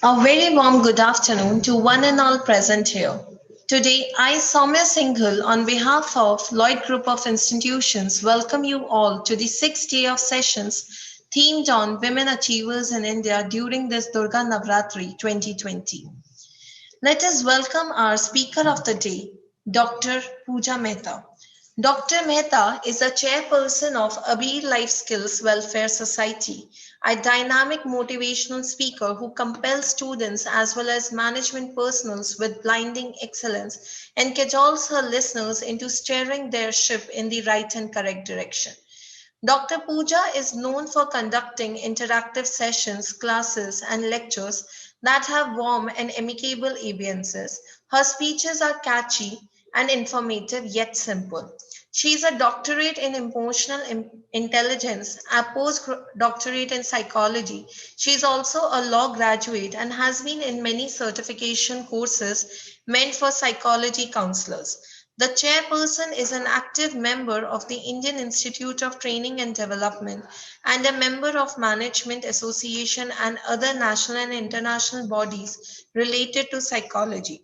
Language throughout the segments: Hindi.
A very warm good afternoon to one and all present here. Today, I, Soumya Singhal, on behalf of Lloyd Group of Institutions, welcome you all to the sixth day of sessions themed on Women Achievers in India during this Durga Navratri 2020. Let us welcome our speaker of the day, Dr. Pooja Mehta. Dr. Mehta is the chairperson of Abir Life Skills Welfare Society, a dynamic motivational speaker who compels students as well as management personnel with blinding excellence and cajoles her listeners into steering their ship in the right and correct direction. Dr. Pooja is known for conducting interactive sessions, classes, and lectures that have warm and amicable audiences. Her speeches are catchy and informative yet simple. She is a doctorate in emotional intelligence, a postdoctorate in psychology. She is also a law graduate and has been in many certification courses meant for psychology counselors. The chairperson is an active member of the Indian Institute of Training and Development and a member of Management Association and other national and international bodies related to psychology.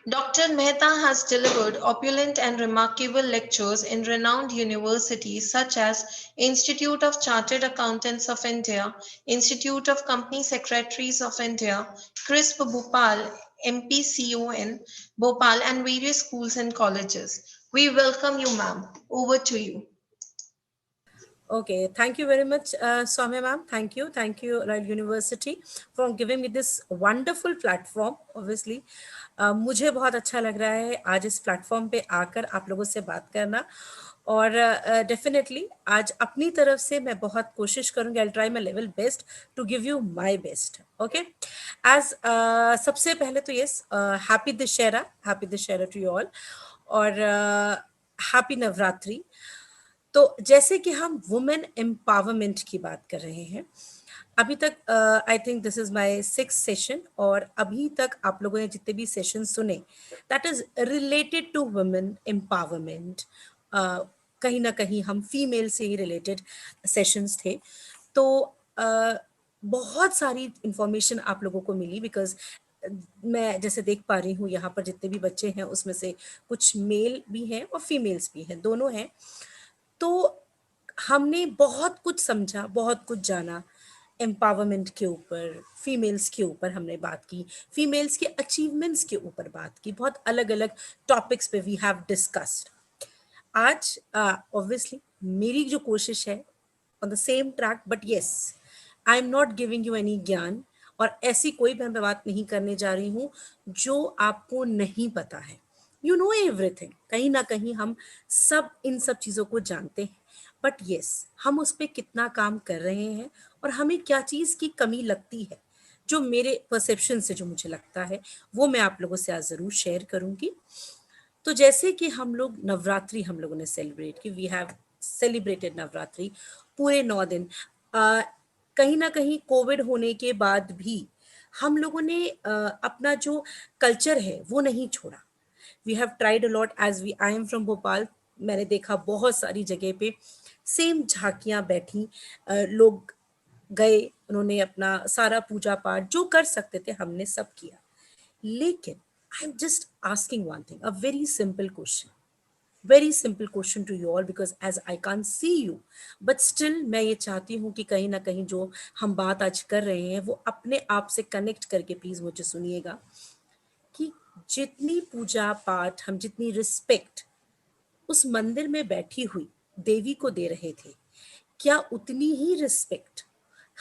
Dr. Mehta has delivered opulent and remarkable lectures in renowned universities such as Institute of Chartered Accountants of India, Institute of Company Secretaries of India, CRISP Bhopal, MPCON Bhopal, and various schools and colleges. We welcome you, ma'am. Over to you. Okay, thank you very much, Soumya ma'am. Thank you, Royal University, for giving me this wonderful platform. Obviously, मुझे बहुत अच्छा लग रहा है आज इस प्लेटफॉर्म पे आकर आप लोगों से बात करना और डेफिनेटली आज अपनी तरफ से मैं बहुत कोशिश करूंगी I try my level best to give you my best okay as सबसे पहले तो yes happy Dussehra to you all और हैप्पी नवरात्रि तो जैसे कि हम वुमेन एम्पावरमेंट की बात कर रहे हैं अभी तक I think this is my six session और अभी तक आप लोगों ने जितने भी सेशन सुने that is related to women empowerment कहीं ना कहीं हम फीमेल से ही रिलेटेड सेशंस थे तो बहुत सारी इंफॉर्मेशन आप लोगों को मिली बिकॉज मैं जैसे देख पा रही हूँ यहाँ पर जितने भी बच्चे हैं उसमें से कुछ मेल भी हैं और फीमेल्स भी हैं दोनों हैं तो हमने बहुत कुछ समझा बहुत कुछ जाना एम्पावरमेंट के ऊपर फीमेल्स के ऊपर हमने बात की फीमेल्स के अचीवमेंट्स के ऊपर बात की बहुत अलग अलग टॉपिक्स पे वी हैव डिस्कस्ड आज ऑब्वियसली मेरी जो कोशिश है on the same track but yes I am not giving you any ज्ञान और ऐसी कोई भी मैं बात नहीं करने जा रही हूँ जो आपको नहीं पता है यू नो एवरीथिंग कहीं ना कहीं हम सब इन सब चीज़ों को जानते हैं बट यस हम उस पर कितना काम कर रहे हैं और हमें क्या चीज़ की कमी लगती है जो मेरे परसेप्शन से जो मुझे लगता है वो मैं आप लोगों से आज ज़रूर शेयर करूँगी तो जैसे कि हम लोग नवरात्रि हम लोगों ने सेलिब्रेट की वी हैव सेलिब्रेटेड नवरात्रि पूरे 9 दिन कहीं ना कहीं कोविड होने के बाद भी हम लोगों ने अपना जो कल्चर है वो नहीं छोड़ा we have tried a lot as we I am from Bhopal मैंने देखा बहुत सारी जगह पे सेम झांकियां बैठी लोग गए उन्होंने अपना सारा पूजा पाठ जो कर सकते थे हमने सब किया लेकिन I am just asking one thing a very simple question to you all because as I can see you but still मैं ये चाहती हूँ कि कहीं ना कहीं जो हम बात आज कर रहे हैं वो अपने आप से कनेक्ट करके प्लीज मुझे सुनिएगा कि जितनी पूजा पाठ हम जितनी रिस्पेक्ट उस मंदिर में बैठी हुई देवी को दे रहे थे क्या उतनी ही रिस्पेक्ट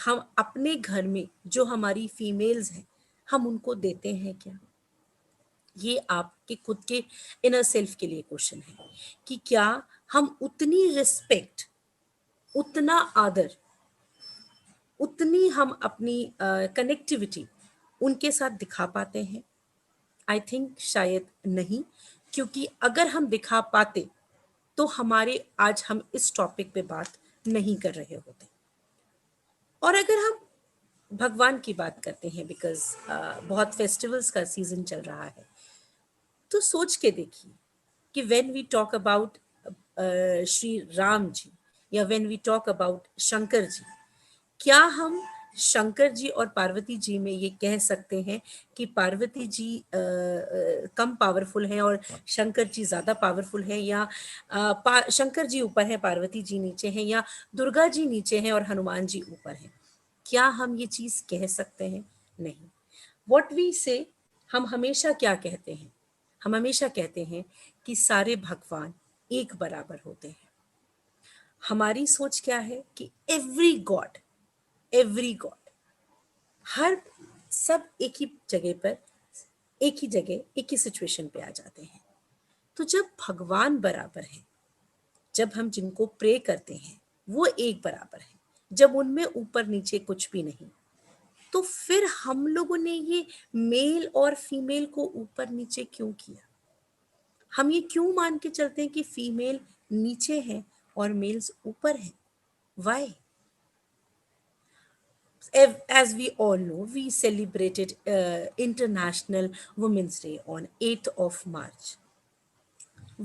हम अपने घर में जो हमारी फीमेल्स हैं हम उनको देते हैं क्या ये आपके खुद के इनर सेल्फ के लिए क्वेश्चन है कि क्या हम उतनी रिस्पेक्ट उतना आदर उतनी हम अपनी कनेक्टिविटी उनके साथ दिखा पाते हैं आई थिंक शायद नहीं क्योंकि अगर हम दिखा पाते तो हमारे आज हम इस टॉपिक पे बात नहीं कर रहे होते और अगर हम भगवान की बात करते हैं बिकॉज बहुत फेस्टिवल्स का सीजन चल रहा है तो सोच के देखिए कि when we talk about Shri Ram ji या when we talk about Shankar ji क्या हम शंकर जी और पार्वती जी में ये कह सकते हैं कि पार्वती जी कम पावरफुल हैं और शंकर जी ज्यादा पावरफुल हैं, या शंकर जी ऊपर हैं, पार्वती जी नीचे हैं, या दुर्गा जी नीचे हैं और हनुमान जी ऊपर हैं? क्या हम ये चीज कह सकते हैं? नहीं। व्हाट वी से, हम हमेशा क्या कहते हैं? हम हमेशा कहते हैं कि सारे भगवान एक बराबर होते हैं। हमारी सोच क्या है कि एवरी गॉड, हर सब एक ही जगह पर, एक ही जगह, एक ही सिचुएशन पे आ जाते हैं। तो जब भगवान बराबर है, जब हम जिनको प्रे करते हैं वो एक बराबर है, जब उनमें ऊपर नीचे कुछ भी नहीं, तो फिर हम लोगों ने ये मेल और फीमेल को ऊपर नीचे क्यों किया? हम ये क्यों मान के चलते हैं कि फीमेल नीचे है और मेल्स ऊपर है? Y? As we all know, we celebrated International Women's Day on 8th of March.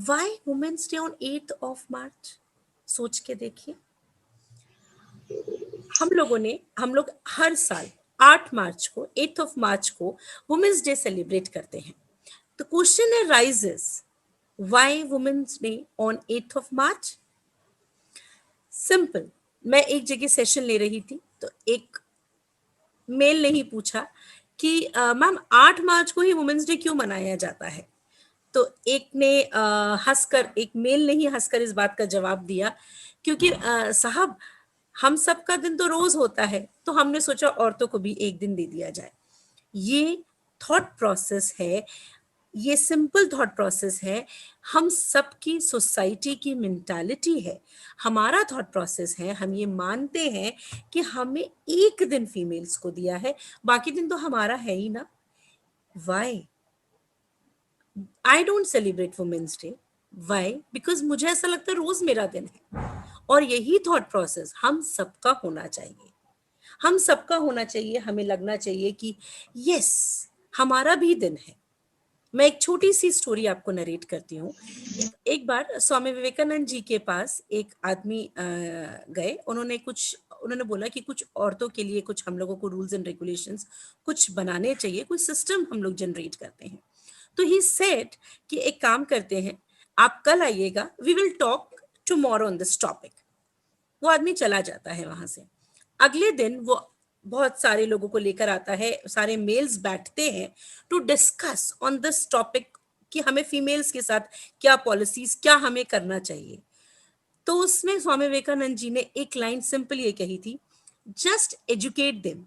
Why Women's Day on 8th of March? सोच के देखिए। हम लोग हर साल 8 मार्च को, 8th of मार्च को वुमेन्स डे सेलिब्रेट करते हैं। The question arises, why Women's Day on 8th of March? Simple. मैं एक जगह सेशन ले रही थी, तो एक मेल ने ही पूछा कि मैम 8 मार्च को ही वुमेन्स डे क्यों मनाया जाता है? तो एक ने हंसकर, एक मेल ने ही हंसकर इस बात का जवाब दिया, क्योंकि साहब हम सबका दिन तो रोज होता है, तो हमने सोचा औरतों को भी एक दिन दे दिया जाए। ये थॉट प्रोसेस है, ये सिंपल थॉट प्रोसेस है, हम सबकी सोसाइटी की मेंटालिटी है, हमारा थॉट प्रोसेस है। हम ये मानते हैं कि हमें एक दिन फीमेल्स को दिया है, बाकी दिन तो हमारा है ही ना। Why? I don't celebrate women's day. Why? Because मुझे ऐसा लगता है रोज मेरा दिन है। और यही थॉट प्रोसेस हम सबका होना चाहिए, हम सबका होना चाहिए। हमें लगना चाहिए कि यस, हमारा भी दिन है। मैं एक छोटी सी स्टोरी आपको नरेट करती हूँ। एक बार स्वामी विवेकानंद जी के पास एक आदमी गए। उन्होंने बोला कि कुछ औरतों के लिए कुछ हम लोगों को रूल्स एंड रेगुलेशंस कुछ बनाने चाहिए, कुछ सिस्टम हम लोग जनरेट करते हैं। तो ही सेड कि एक काम करते हैं, आप कल आइएगा, we will talk tomorrow on this topic. वो आदमी चला जाता है वहां से। अगले दिन वो बहुत सारे लोगों को लेकर आता है, सारे मेल्स बैठते हैं to discuss on this topic कि हमें फीमेल्स के साथ क्या पॉलिसीज, क्या हमें करना चाहिए। तो उसमें स्वामी विवेकानंद जी ने एक लाइन सिंपल ये कही थी, just educate them,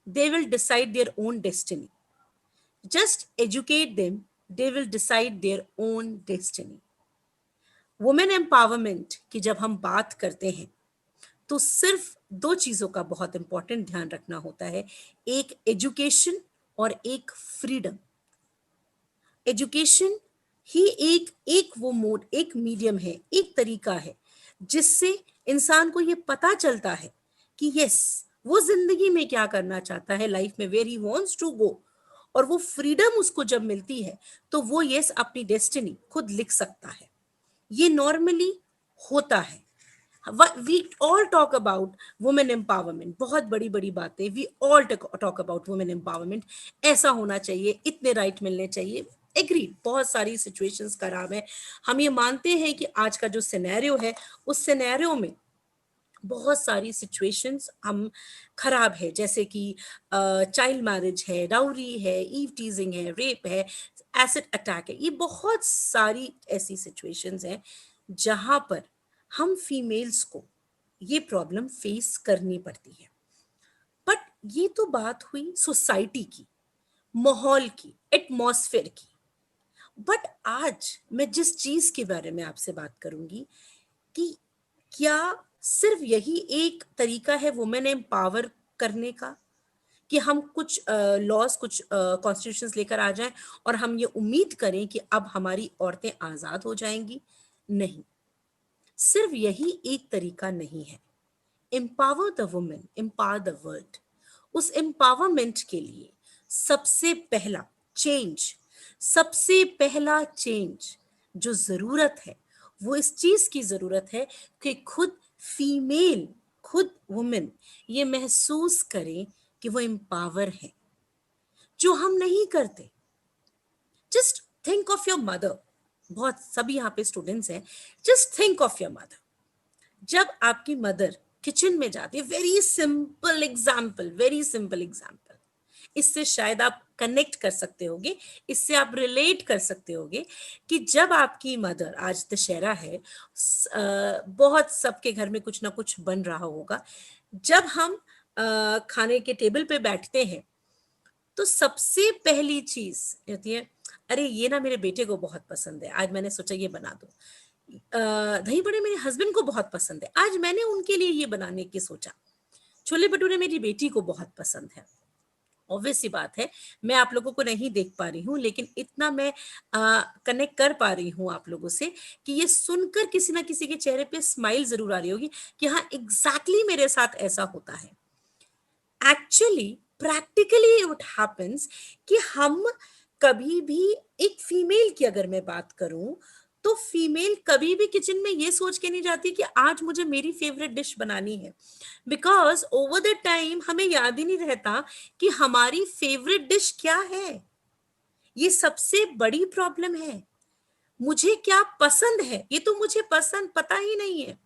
they will decide their own destiny. Just educate them, they will decide their own destiny. Women empowerment की जब हम बात करते हैं तो सिर्फ दो चीजों का बहुत इंपॉर्टेंट ध्यान रखना होता है, एक एजुकेशन और एक फ्रीडम। एजुकेशन ही एक एक वो मोड, एक मीडियम है, एक तरीका है जिससे इंसान को ये पता चलता है कि यस, वो जिंदगी में क्या करना चाहता है, लाइफ में where he wants to go. और वो फ्रीडम उसको जब मिलती है तो वो यस अपनी डेस्टिनी खुद लिख सकता है। ये नॉर्मली होता है। We all talk about women empowerment, बहुत बड़ी बड़ी बातें, we all talk about women empowerment, ऐसा होना चाहिए, इतने राइट मिलने चाहिए। एग्री, बहुत सारी सिचुएशंस खराब है। हम ये मानते हैं कि आज का जो सिनेरियो है, उस सिनेरियो में बहुत सारी सिचुएशंस हम खराब है, जैसे कि चाइल्ड मैरिज है, डाउरी है, ईव टीजिंग है, रेप है, एसिड अटैक है। ये बहुत सारी ऐसी सिचुएशंस हैं जहां पर हम फीमेल्स को ये प्रॉब्लम फेस करनी पड़ती है। बट ये तो बात हुई सोसाइटी की, माहौल की, एटमॉस्फेयर की। बट आज मैं जिस चीज के बारे में आपसे बात करूंगी कि क्या सिर्फ यही एक तरीका है वुमेन एम्पावर करने का, कि हम कुछ लॉज, कुछ कॉन्स्टिट्यूशंस लेकर आ जाएं और हम ये उम्मीद करें कि अब हमारी औरतें आजाद हो जाएंगी? नहीं, सिर्फ यही एक तरीका नहीं है। Empower the women, empower the world. उस एम्पावरमेंट के लिए सबसे पहला चेंज, सबसे पहला चेंज जो जरूरत है, वो इस चीज की जरूरत है कि खुद फीमेल खुद वुमेन ये महसूस करें कि वो एम्पावर है, जो हम नहीं करते। Just think of your mother. बहुत सभी यहाँ पे स्टूडेंट्स हैं, just think of your mother. जब आपकी मदर किचन में जाती है, very simple example, very simple example, इससे शायद आप कनेक्ट कर सकते होगे, इससे आप रिलेट कर सकते होगे कि जब आपकी मदर, आज दशहरा है, बहुत सबके घर में कुछ ना कुछ बन रहा होगा, जब हम खाने के टेबल पे बैठते हैं तो सबसे पहली चीज होती है, अरे ये ना मेरे बेटे को बहुत पसंद है, आज मैंने सोचा ये बना दो। दही बड़े मेरे हस्बैंड को बहुत पसंद है, आज मैंने उनके लिए ये बनाने की सोचा। छोले भटूरे मेरी बेटी को बहुत पसंद है। ऑब्वियस सी बात है, मैं आप लोगों को नहीं देख पा रही हूँ, लेकिन इतना मैं कनेक्ट कर पा रही हूँ आप लोगों से कि ये सुनकर किसी ना किसी के चेहरे पे स्माइल जरूर आ रही होगी कि हाँ एग्जैक्टली मेरे साथ ऐसा होता है। एक्चुअली प्रैक्टिकली व्हाट हैपेंस कि हम कभी भी, एक फीमेल की अगर मैं बात करूं, तो फीमेल कभी भी किचन में ये सोच के नहीं जाती कि आज मुझे मेरी फेवरेट डिश बनानी है, बिकॉज ओवर द टाइम हमें याद ही नहीं रहता कि हमारी फेवरेट डिश क्या है। ये सबसे बड़ी प्रॉब्लम है। मुझे क्या पसंद है ये तो मुझे पसंद पता ही नहीं है।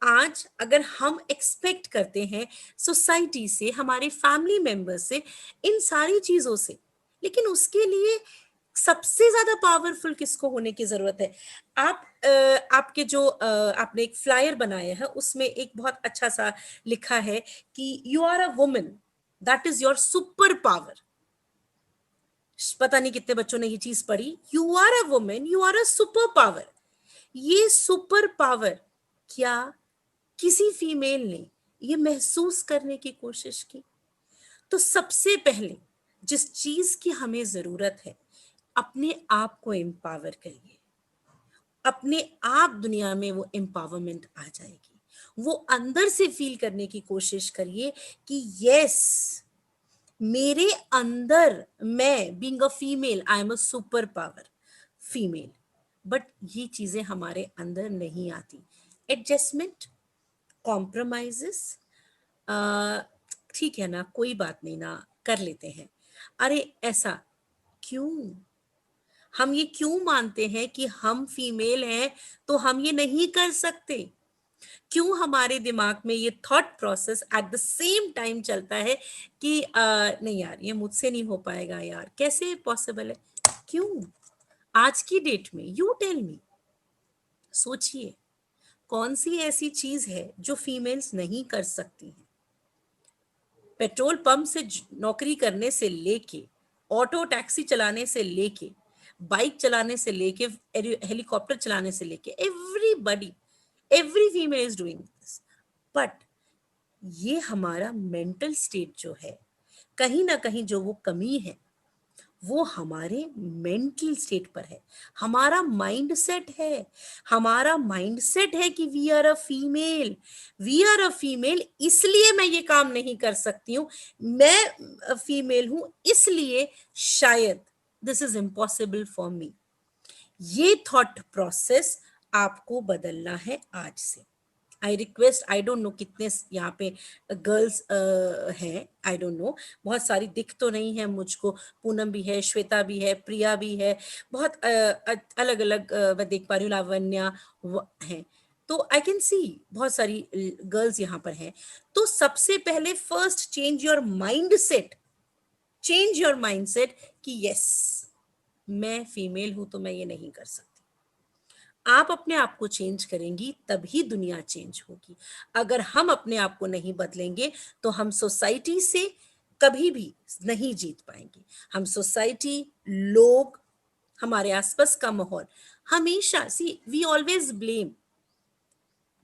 आज अगर हम एक्सपेक्ट करते हैं सोसाइटी से, हमारे फैमिली मेंबर से, इन सारी चीजों से, लेकिन उसके लिए सबसे ज्यादा पावरफुल किसको होने की जरूरत है? आप आपके जो आपने एक फ्लायर बनाया है उसमें एक बहुत अच्छा सा लिखा है कि you are a woman, that is your super power. पता नहीं कितने बच्चों ने ये चीज पढ़ी, you are a woman, you are a super power. ये सुपर पावर क्या किसी फीमेल ने ये महसूस करने की कोशिश की? तो सबसे पहले जिस चीज की हमें जरूरत है, अपने आप को एम्पावर करिए। अपने आप दुनिया में वो एम्पावरमेंट आ जाएगी। वो अंदर से फील करने की कोशिश करिए कि यस, मेरे अंदर, मैं being a female, I am a super power female. But ये चीजें हमारे अंदर नहीं आती। एडजस्टमेंट, कॉम्प्रोमाइजेस, ठीक है ना, कोई बात नहीं ना, कर लेते हैं। अरे ऐसा क्यों? हम ये क्यों मानते हैं कि हम फीमेल हैं तो हम ये नहीं कर सकते? क्यों हमारे दिमाग में ये thought process at the same time चलता है कि नहीं यार ये मुझसे नहीं हो पाएगा, यार कैसे पॉसिबल है? क्यों? आज की डेट में यू टेल मी, सोचिए कौन सी ऐसी चीज है जो फीमेल्स नहीं कर सकती हैं? पेट्रोल पंप से नौकरी करने से लेके, ऑटो टैक्सी चलाने से लेके, बाइक चलाने से लेके, हेलीकॉप्टर चलाने से लेके, everybody, every female is doing this. But ये हमारा मेंटल स्टेट जो है, कहीं ना कहीं जो वो कमी है वो हमारे मेंटल स्टेट पर है, हमारा माइंड सेट है। हमारा माइंड सेट है कि we are a female, we are a female, इसलिए मैं ये काम नहीं कर सकती हूँ, मैं फीमेल हूं इसलिए शायद this is impossible for me. ये थॉट प्रोसेस आपको बदलना है आज से। I request, I don't know कितने यहाँ पे गर्ल्स हैं, आई डोंट नो, बहुत सारी दिख तो नहीं है मुझको, पूनम भी है, श्वेता भी है, प्रिया भी है, बहुत अलग अलग मैं देख पा रही हूँ, लावण्या है। तो आई कैन सी बहुत सारी गर्ल्स यहाँ पर हैं। तो सबसे पहले first change your mind set, change your mind set कि यस, मैं फीमेल हूं तो मैं ये नहीं कर सकती। आप अपने आप को चेंज करेंगी तभी दुनिया चेंज होगी। अगर हम अपने आप को नहीं बदलेंगे तो हम सोसाइटी से कभी भी नहीं जीत पाएंगे। हम सोसाइटी, लोग, हमारे आसपास का माहौल, हमेशा सी वी ऑलवेज ब्लेम।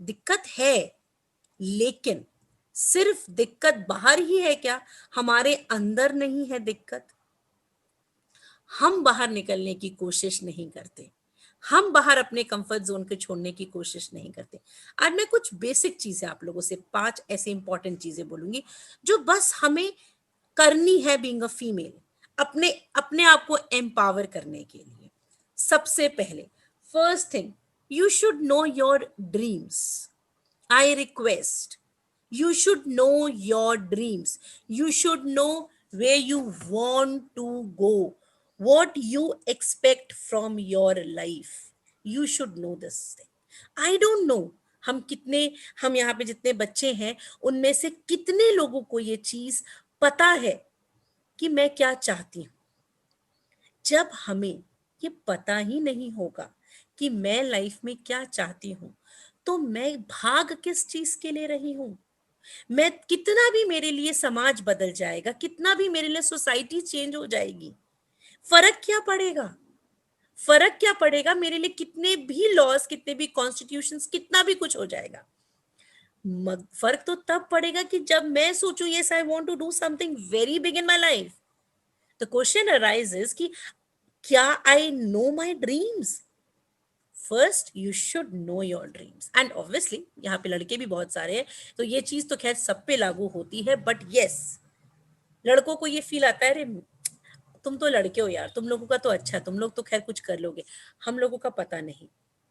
दिक्कत है, लेकिन सिर्फ दिक्कत बाहर ही है क्या? हमारे अंदर नहीं है दिक्कत? हम बाहर निकलने की कोशिश नहीं करते, हम बाहर अपने कंफर्ट जोन को छोड़ने की कोशिश नहीं करते। आज मैं कुछ बेसिक चीजें आप लोगों से, 5 ऐसे इंपॉर्टेंट चीजें बोलूंगी जो बस हमें करनी है बीइंग अ फीमेल, अपने अपने आप को एम्पावर करने के लिए। सबसे पहले, first thing, you should know your dreams. I request, You should know your dreams. You should know where you want to go, what you expect from your life. You should know this thing. I don't know हम यहाँ पे जितने बच्चे हैं उनमें से कितने लोगों को ये चीज पता है कि मैं क्या चाहती हूँ। जब हमें ये पता ही नहीं होगा कि मैं लाइफ में क्या चाहती हूँ, तो मैं भाग किस चीज के ले रही हूँ। मैं कितना भी मेरे लिए समाज बदल जाएगा, कितना भी मेरे लिए सोसाइटी चेंज हो जाएगी, फर्क क्या पड़ेगा। फर्क क्या पड़ेगा मेरे लिए, कितने भी लॉज, कितने भी कॉन्स्टिट्यूशंस, कितना भी कुछ हो जाएगा। फर्क तो तब पड़ेगा कि जब मैं सोचूं yes I want to do something very big in my life. The question arises कि क्या I know my dreams. First you should know your dreams, and obviously यहाँ पे लड़के भी बहुत सारे हैं, तो ये चीज तो खैर सब पे लागू होती है। बट यस, लड़कों को ये फील आता है, अरे तुम तो लड़के हो यार, तुम लोगों का तो अच्छा, तुम लोग तो खैर कुछ कर लोगे, हम लोगों का पता नहीं।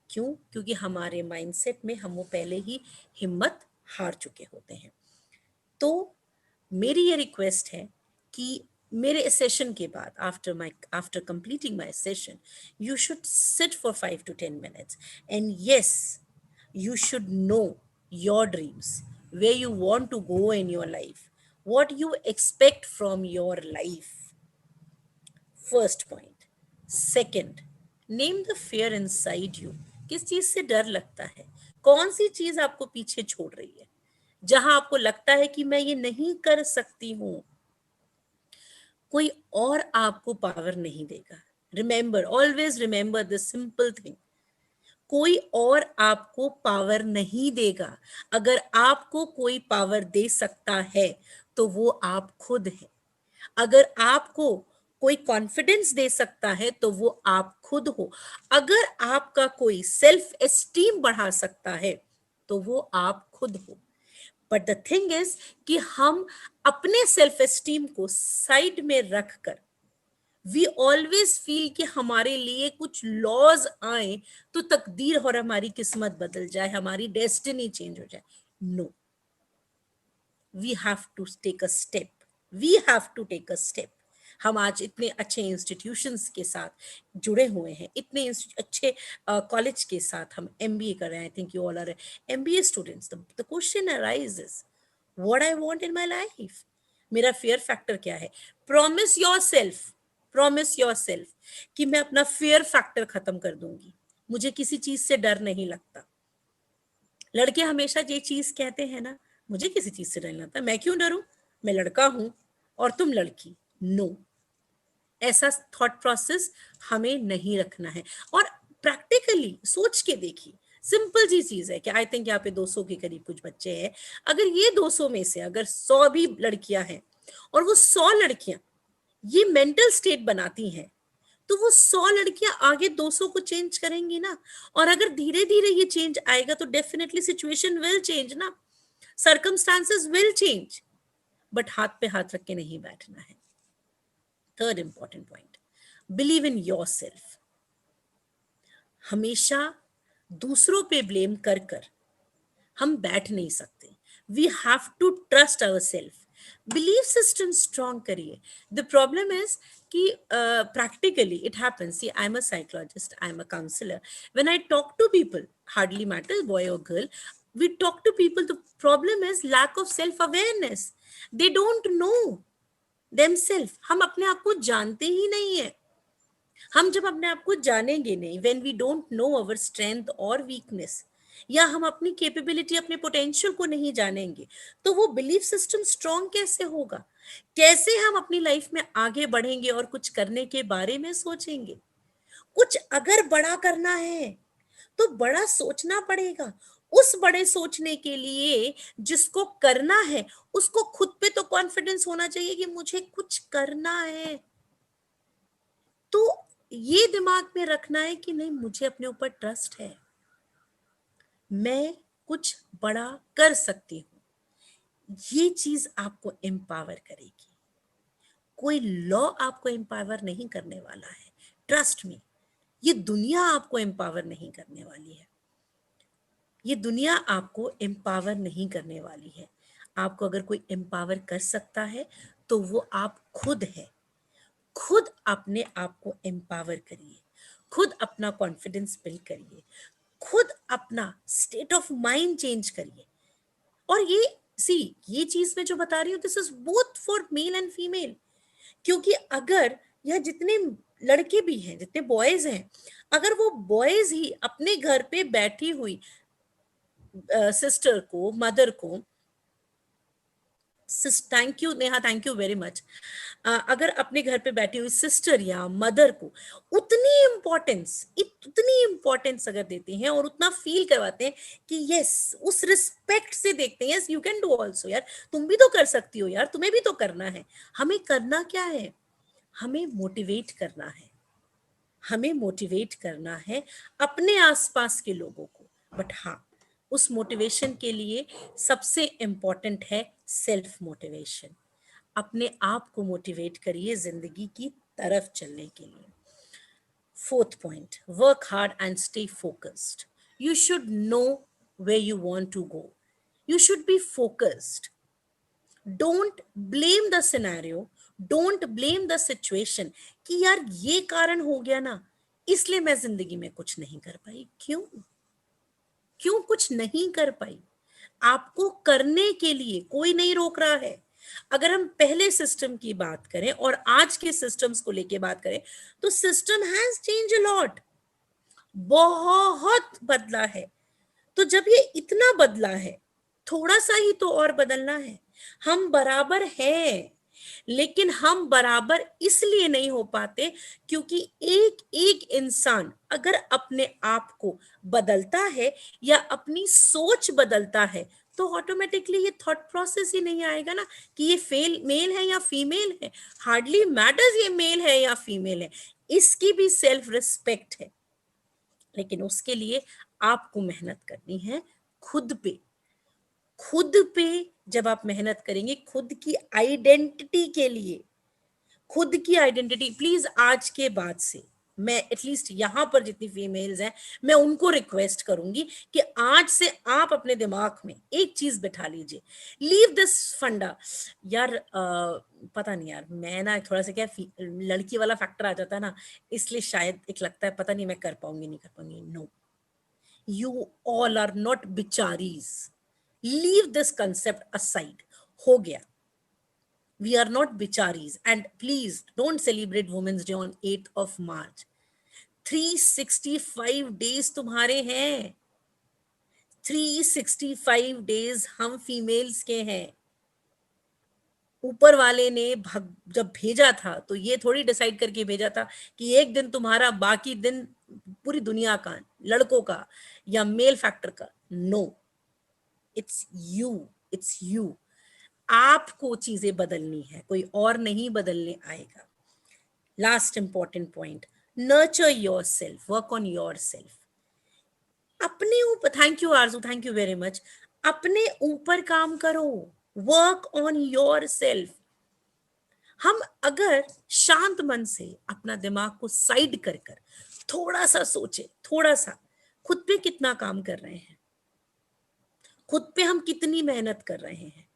क्यों? क्योंकि हमारे माइंडसेट में हम वो पहले ही हिम्मत हार चुके होते हैं। तो मेरी ये रिक्वेस्ट है कि मेरे सेशन के बाद, after completing my session, you should sit for 5 to 10 minutes, and yes, you should know your dreams, where you want to go in your life, what you expect from your life. First point. Second, name the fear inside you. किस चीज से डर लगता है, कौन सी चीज आपको पीछे छोड़ रही है, जहां आपको लगता है कि मैं ये नहीं कर सकती हूं। कोई और आपको पावर नहीं देगा। Remember, always remember this simple thing, कोई और आपको पावर नहीं देगा। अगर आपको कोई पावर दे सकता है तो वो आप खुद हैं। अगर आपको कोई कॉन्फिडेंस दे सकता है तो वो आप खुद हो। अगर आपका कोई सेल्फ एस्टीम बढ़ा सकता है तो वो आप खुद हो। बट द थिंग इज कि हम अपने सेल्फ एस्टीम को साइड में रखकर वी ऑलवेज फील कि हमारे लिए कुछ लॉज आए तो तकदीर और हमारी किस्मत बदल जाए, हमारी डेस्टिनी चेंज हो जाए। No, we have to take a step, we have to take a step. हम आज इतने अच्छे इंस्टीट्यूशंस के साथ जुड़े हुए हैं, इतने अच्छे कॉलेज के साथ हम एमबीए कर रहे हैं। I think you all are MBA students. The question arises, what I want in my life. मेरा फियर फैक्टर क्या है? प्रॉमिस योरसेल्फ, प्रॉमिस योरसेल्फ कि मैं अपना फियर फैक्टर खत्म कर दूंगी, मुझे किसी चीज से डर नहीं लगता। लड़के हमेशा ये चीज कहते हैं ना, मुझे किसी चीज से डर नहीं लगता, मैं क्यों डरूं, मैं लड़का हूं और तुम लड़की। नो, ऐसा थॉट प्रोसेस हमें नहीं रखना है। और प्रैक्टिकली सोच के देखिए, सिंपल सी चीज है कि आई थिंक यहाँ पे 200 के करीब कुछ बच्चे हैं। अगर ये 200 में से अगर 100 भी लड़कियां हैं और वो 100 लड़कियां ये मेंटल स्टेट बनाती हैं, तो वो 100 लड़कियां आगे 200 को चेंज करेंगी ना। और अगर धीरे धीरे ये चेंज आएगा तो डेफिनेटली सिचुएशन विल चेंज ना, सर्कमस्टांसेस विल चेंज। बट हाथ पे हाथ रख के नहीं बैठना है। Third important point, believe in your self. हमेशा दूसरों पे ब्लेम कर कर हम बैठ नहीं सकते। We have to trust our self, believe system strong करिए। द प्रॉब्लम इज कि practically it happens, I am a psychologist, I am a counsellor, when I talk to people, hardly matters boy और girl, we talk to people, the problem is lack of self awareness. They don't know themselves. हम अपने आप को जानते ही नहीं है। हम जब अपने आप को जानेंगे नहीं, when we don't know our strength और weakness, या हम अपनी कैपेबिलिटी, अपने पोटेंशियल को नहीं जानेंगे, तो वो बिलीफ सिस्टम स्ट्रॉन्ग कैसे होगा? कैसे हम अपनी लाइफ में आगे बढ़ेंगे और कुछ करने के बारे में सोचेंगे? कुछ अगर बड़ा करना है तो बड़ा सोचना पड़ेगा। उस बड़े सोचने के लिए जिसको करना है उसको खुद पे तो कॉन्फिडेंस होना चाहिए कि मुझे कुछ करना है। तो ये दिमाग में रखना है कि नहीं, मुझे अपने ऊपर ट्रस्ट है, मैं कुछ बड़ा कर सकती हूँ। ये चीज आपको एम्पावर करेगी। कोई लॉ आपको एम्पावर नहीं करने वाला है, ट्रस्ट में। ये दुनिया आपको एम्पावर नहीं करने वाली है, ये दुनिया आपको एम्पावर नहीं करने वाली है। आपको अगर कोई एम्पावर कर सकता है तो वो आप खुद है। खुद अपने आप को एम्पावर करिए, खुद अपना कॉन्फिडेंस बिल्ड करिए, खुद अपना स्टेट ऑफ माइंड चेंज करिए। और ये चीज मैं जो बता रही हूँ, this is both for male and female. क्योंकि अगर यह जितने लड़के भी हैं, जितने बॉयज हैं, अगर वो बॉयज ही अपने घर पे बैठी हुई सिस्टर को, मदर को, thank you Neha, thank you very much, अगर अपने घर पे बैठी हुई सिस्टर या मदर को उतनी इम्पोर्टेंस अगर देते हैं और उतना फील करवाते हैं कि यस, उस रिस्पेक्ट से देखते हैं, yes you can do also, यार तुम भी तो कर सकती हो, यार तुम्हें भी तो करना है। हमें करना क्या है? हमें मोटिवेट करना है, हमें मोटिवेट करना है अपने आसपास के लोगों को। बट हाँ, उस मोटिवेशन के लिए सबसे इंपॉर्टेंट है सेल्फ मोटिवेशन। अपने आप को मोटिवेट करिए जिंदगी की तरफ चलने के लिए। Fourth point, work hard and stay focused. You should no where you want to go. You should be focused. Don't blame the scenario. Don't blame the situation कि यार ये कारण हो गया ना, इसलिए मैं जिंदगी में कुछ नहीं कर पाई। क्यों क्यों कुछ नहीं कर पाई? आपको करने के लिए कोई नहीं रोक रहा है। अगर हम पहले सिस्टम की बात करें और आज के सिस्टम्स को लेके बात करें, तो system has change a lot, बहुत बदला है। तो जब ये इतना बदला है, थोड़ा सा ही तो और बदलना है। हम बराबर हैं, लेकिन हम बराबर इसलिए नहीं हो पाते क्योंकि एक एक इंसान अगर अपने आप को बदलता है या अपनी सोच बदलता है, तो ऑटोमेटिकली ये थॉट प्रोसेस ही नहीं आएगा ना कि ये मेल है या फीमेल है। हार्डली मैटर्स ये मेल है या फीमेल है, इसकी भी सेल्फ रिस्पेक्ट है। लेकिन उसके लिए आपको मेहनत करनी है खुद पे। खुद पे जब आप मेहनत करेंगे, खुद की आइडेंटिटी के लिए, खुद की आइडेंटिटी, प्लीज आज के बाद से मैं एटलीस्ट यहां पर जितनी फीमेल्स हैं, मैं उनको रिक्वेस्ट करूंगी कि आज से आप अपने दिमाग में एक चीज बिठा लीजिए, लीव दिस फंडा। यार पता नहीं यार, मैं ना थोड़ा सा क्या लड़की वाला फैक्टर आ जाता है ना, इसलिए शायद एक लगता है पता नहीं मैं कर पाऊंगी नहीं कर पाऊंगी। No, you all are not बिचारीज, लीव दिस कंसेप्ट असाइड। हो गया, we are not bicharis, and please don't celebrate women's day on 8th of March. 365 days तुम्हारे हैं, 365 days हम फीमेल्स के हैं। ऊपर वाले ने जब भेजा था तो ये थोड़ी डिसाइड करके भेजा था कि एक दिन तुम्हारा, बाकी दिन पूरी दुनिया का, लड़कों का या मेल फैक्टर का। No, it's you, it's you. आपको चीजें बदलनी है, कोई और नहीं बदलने आएगा। Last important point, nurture your self, work on your self. अपने ऊपर, thank you Arzoo, thank you very much. अपने ऊपर काम करो, वर्क ऑन योर सेल्फ। हम अगर शांत मन से अपना दिमाग को साइड कर कर थोड़ा सा सोचे, थोड़ा सा खुद पे कितना काम कर रहे हैं, खुद पे हम कितनी मेहनत कर रहे हैं,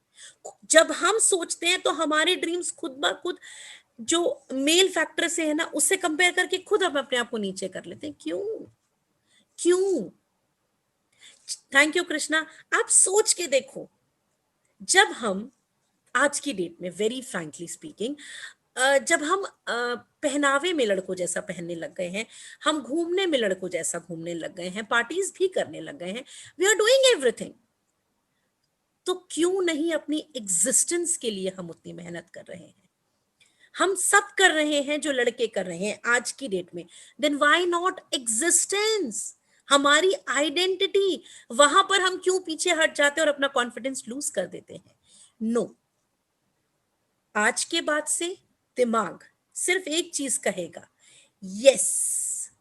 जब हम सोचते हैं तो हमारे ड्रीम्स खुद ब खुद जो मेल फैक्टर से है ना, उससे कंपेयर करके खुद हम अपने आप को नीचे कर लेते हैं। क्यों क्यों? Thank you Krishna. आप सोच के देखो, जब हम आज की डेट में, वेरी फ्रैंकली स्पीकिंग, जब हम पहनावे में लड़कों जैसा पहनने लग गए हैं, हम घूमने में लड़कों जैसा घूमने लग गए हैं, पार्टीज भी करने लग गए हैं, वी आर डूइंग एवरीथिंग, तो क्यों नहीं अपनी एग्जिस्टेंस के लिए हम उतनी मेहनत कर रहे हैं? हम सब कर रहे हैं जो लड़के कर रहे हैं आज की डेट में, देन व्हाई नॉट एग्जिस्टेंस, हमारी आइडेंटिटी। वहां पर हम क्यों पीछे हट जाते हैं और अपना कॉन्फिडेंस लूज कर देते हैं? नो, आज के बाद से दिमाग सिर्फ एक चीज कहेगा, yes.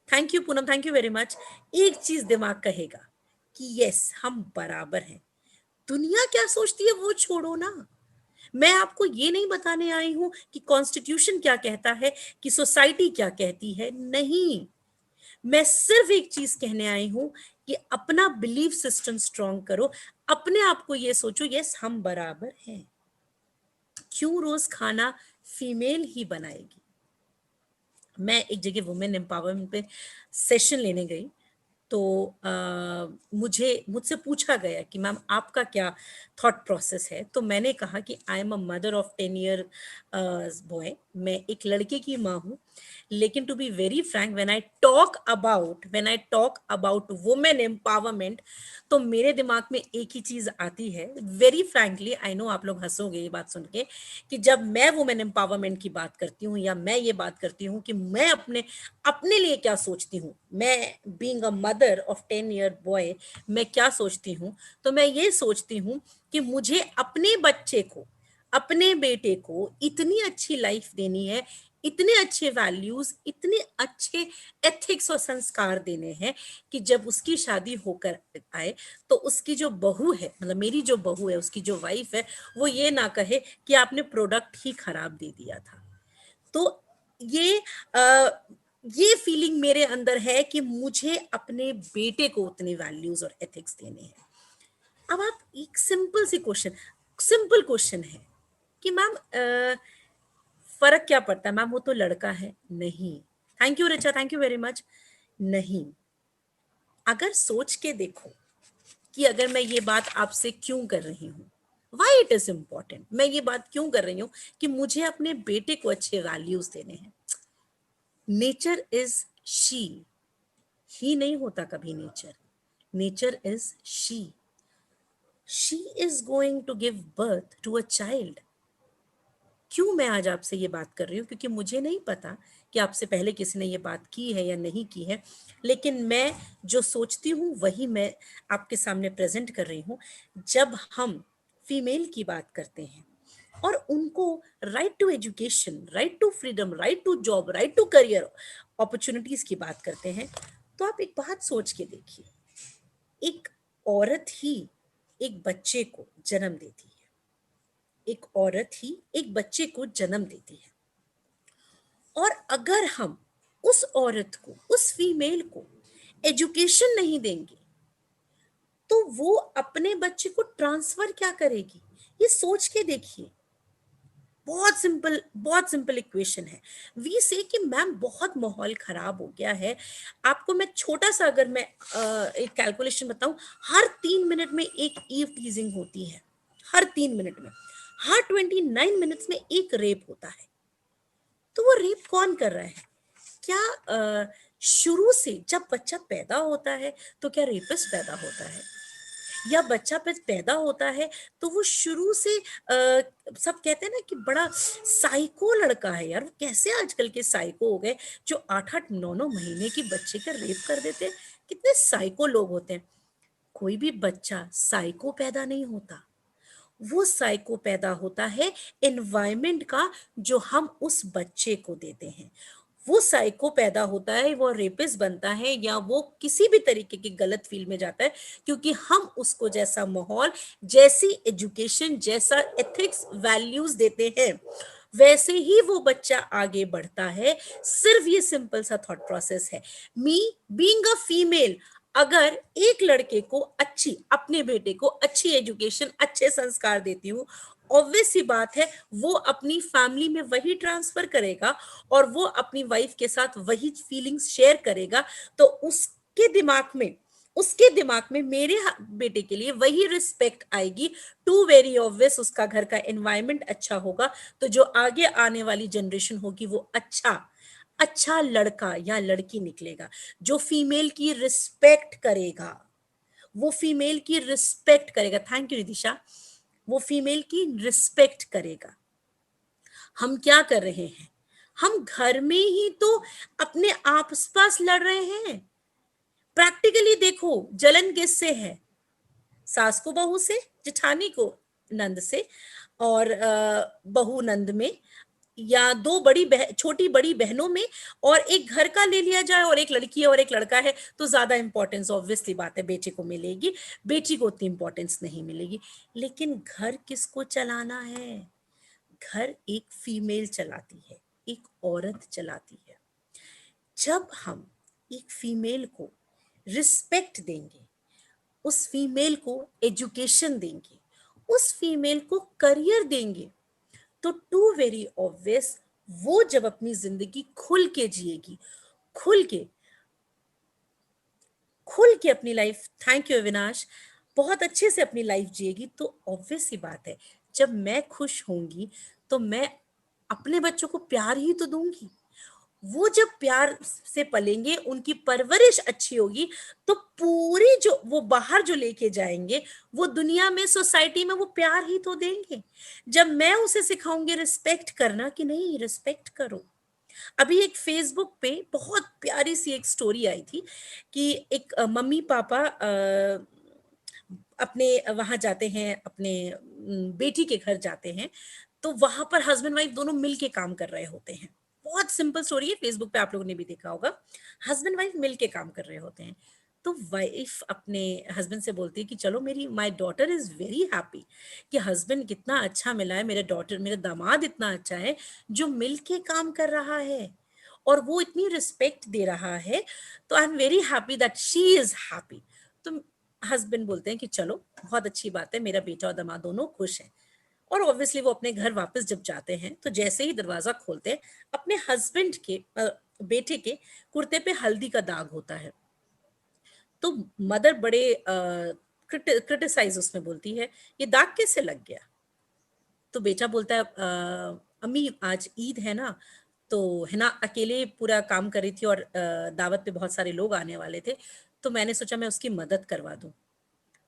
Thank you Poonam, thank you very much. एक चीज दिमाग कहेगा कि यस, हम बराबर हैं। दुनिया क्या सोचती है वो छोड़ो ना। मैं आपको ये नहीं बताने आई हूं कि कॉन्स्टिट्यूशन क्या कहता है, कि सोसाइटी क्या कहती है, नहीं। मैं सिर्फ एक चीज कहने आई हूं कि अपना बिलीफ सिस्टम स्ट्रांग करो, अपने आप को ये सोचो यस हम बराबर हैं। क्यों रोज खाना फीमेल ही बनाएगी? मैं एक जगह वुमेन एम्पावरमेंट पे सेशन लेने गई, तो मुझसे पूछा गया कि मैम आपका क्या थॉट प्रोसेस है। तो मैंने कहा कि I am a mother of 10 year boy, मैं एक लड़के की माँ हूँ। लेकिन to be very frank, when I talk about women empowerment, तो मेरे दिमाग में एक ही चीज आती है। वेरी फ्रैंकली, आई नो आप लोग हंसोगे ये बात सुन के, कि जब मैं वुमेन एम्पावरमेंट की बात करती हूँ या मैं ये बात करती हूँ कि मैं अपने अपने लिए क्या सोचती हूँ, मैं being a mother of 10 year boy मैं क्या सोचती हूँ, तो मैं ये सोचती हूँ कि मुझे अपने बच्चे को, अपने बेटे को इतनी अच्छी लाइफ देनी है, इतने अच्छे वैल्यूज, इतने अच्छे एथिक्स और संस्कार देने हैं कि जब उसकी शादी होकर आए तो उसकी जो बहू है, मतलब मेरी जो बहू है, उसकी जो वाइफ है, वो ये ना कहे कि आपने प्रोडक्ट ही खराब दे दिया था। तो ये आ, ये फीलिंग मेरे अंदर है कि मुझे अपने बेटे को उतने वैल्यूज और एथिक्स देने हैं। अब आप एक सिंपल क्वेश्चन है कि मैम फर्क क्या पड़ता है मैम, वो तो लड़का है। नहीं, thank you Richa, thank you very much. नहीं, अगर सोच के देखो कि अगर मैं ये बात आपसे क्यों कर रही हूँ, वाई इट इज इंपॉर्टेंट, मैं ये बात क्यों कर रही हूँ कि मुझे अपने बेटे को अच्छे वैल्यूज देने हैं। नेचर इज शी, ही नहीं होता कभी nature, nature is she is going to give birth to a child. क्यों मैं आज आपसे ये बात कर रही हूँ? क्योंकि मुझे नहीं पता कि आपसे पहले किसी ने ये बात की है या नहीं की है, लेकिन मैं जो सोचती हूँ वही मैं आपके सामने प्रेजेंट कर रही हूँ। जब हम फीमेल की बात करते हैं और उनको right to education, right to freedom, right to job, right to career opportunities की बात करते हैं, तो आप एक बात सोच के देखिए, एक औरत ही एक बच्चे को जन्म देती है, एक औरत ही एक बच्चे को जन्म देती है। और अगर हम उस औरत को, उस फीमेल को एजुकेशन नहीं देंगे तो वो अपने बच्चे को ट्रांसफर क्या करेगी? ये सोच के देखिए, बहुत सिंपल इक्वेशन है। वी से कि मैम बहुत माहौल खराब हो गया है। आपको मैं छोटा सा अगर मैं एक कैलकुलेशन बताऊं, हर 3 मिनट में एक ईव टीजिंग होती है, हर 3 मिनट में, हर 29 मिनट्स में एक रेप होता है। तो वो रेप कौन कर रहा है? क्या शुरू से जब बच्चा पैदा होता है तो क्या रेपिस्ट पैदा होता है? या बच्चा पैदा होता है तो वो शुरू से सब कहते हैं ना कि बड़ा साइको लड़का है यार, वो कैसे आजकल के साइको हो गए जो 8-8 9 9 महीने की बच्चे का रेप कर देते हैं। कितने साइको लोग होते हैं। कोई भी बच्चा साइको पैदा नहीं होता, वो साइको पैदा होता है एनवायरमेंट का जो हम उस बच्चे को देते हैं। वो साइको पैदा होता है, वो रेपिस्ट बनता है या वो किसी भी तरीके की गलत फील्ड में जाता है, क्योंकि हम उसको जैसा माहौल, जैसी एजुकेशन, जैसा एथिक्स वैल्यूज देते हैं, वैसे ही वो बच्चा आगे बढ़ता है। सिर्फ ये सिंपल सा थॉट प्रोसेस है। मी बीइंग अ फीमेल, अगर एक लड़के को अच्छी, अपने बेटे को अच्छी एजुकेशन, अच्छे संस्कार देती हूँ, ऑब्वियस सी बात है वो अपनी फैमिली में वही ट्रांसफर करेगा और वो अपनी वाइफ के साथ वही फीलिंग्स शेयर करेगा। तो उसके दिमाग में मेरे बेटे के लिए वही रिस्पेक्ट आएगी। टू वेरी ऑब्वियस, उसका घर का एनवायरनमेंट अच्छा होगा तो जो आगे आने वाली जनरेशन होगी वो अच्छा लड़का या लड़की निकलेगा, जो फीमेल की रिस्पेक्ट करेगा। वो फीमेल की रिस्पेक्ट करेगा। Thank you Nidisha. वो फीमेल की रिस्पेक्ट करेगा। हम क्या कर रहे हैं? हम घर में ही तो अपने आसपास लड़ रहे हैं। प्रैक्टिकली देखो, जलन किससे है? सास को बहू से, जेठानी को नंद से, और बहू नंद में, या दो छोटी बड़ी बहनों में, और एक घर का ले लिया जाए और एक लड़की है और एक लड़का है तो ज्यादा इंपॉर्टेंस ऑब्वियसली बात है बेटे को मिलेगी, बेटी को उतनी इंपॉर्टेंस नहीं मिलेगी। लेकिन घर किसको चलाना है? घर एक फीमेल चलाती है, एक औरत चलाती है। जब हम एक फीमेल को रिस्पेक्ट देंगे, उस फीमेल को एजुकेशन देंगे, उस फीमेल को करियर देंगे, तो टू वेरी ऑब्वियस वो जब अपनी जिंदगी खुल के जिएगी, खुल के अपनी लाइफ, थैंक यू अविनाश, बहुत अच्छे से अपनी लाइफ जिएगी, तो ऑब्वियस ही बात है जब मैं खुश होंगी तो मैं अपने बच्चों को प्यार ही तो दूंगी। वो जब प्यार से पलेंगे, उनकी परवरिश अच्छी होगी, तो पूरी जो वो बाहर जो लेके जाएंगे, वो दुनिया में, सोसाइटी में वो प्यार ही तो देंगे। जब मैं उसे सिखाऊंगी रिस्पेक्ट करना, कि नहीं रिस्पेक्ट करो। अभी एक फेसबुक पे बहुत प्यारी सी एक स्टोरी आई थी कि एक मम्मी पापा अपने वहां जाते हैं, अपने बेटी के घर जाते हैं, तो वहां पर हस्बैंड वाइफ दोनों मिलके काम कर रहे होते हैं। बहुत सिंपल स्टोरी है, फेसबुक पे आप लोगों ने भी देखा होगा। हस्बैंड वाइफ मिलके काम कर रहे होते हैं, तो वाइफ अपने हस्बैंड से बोलती है कि चलो, मेरी my daughter is very happy कि हस्बैंड कितना अच्छा मिला है, मेरे डॉटर, मेरा दामाद इतना अच्छा है जो मिलके काम कर रहा है और वो इतनी रिस्पेक्ट दे रहा है, तो I am very happy that she is happy. तो हस्बैंड बोलते हैं कि चलो बहुत अच्छी बात है, मेरा बेटा और दामाद दोनों खुश हैं। और ऑब्वियसली वो अपने घर वापस जब जाते हैं, तो जैसे ही दरवाजा खोलते हैं, अपने हस्बैंड के बेटे के कुर्ते पे हल्दी का दाग होता है। तो मदर बड़े क्रिटिसाइज उसमें बोलती है, ये दाग कैसे लग गया? तो बेटा बोलता है, अम्मी आज ईद है ना, तो है ना, अकेले पूरा काम कर रही थी और दावत पे बहुत सारे लोग आने वाले थे, तो मैंने सोचा मैं उसकी मदद करवा दूं।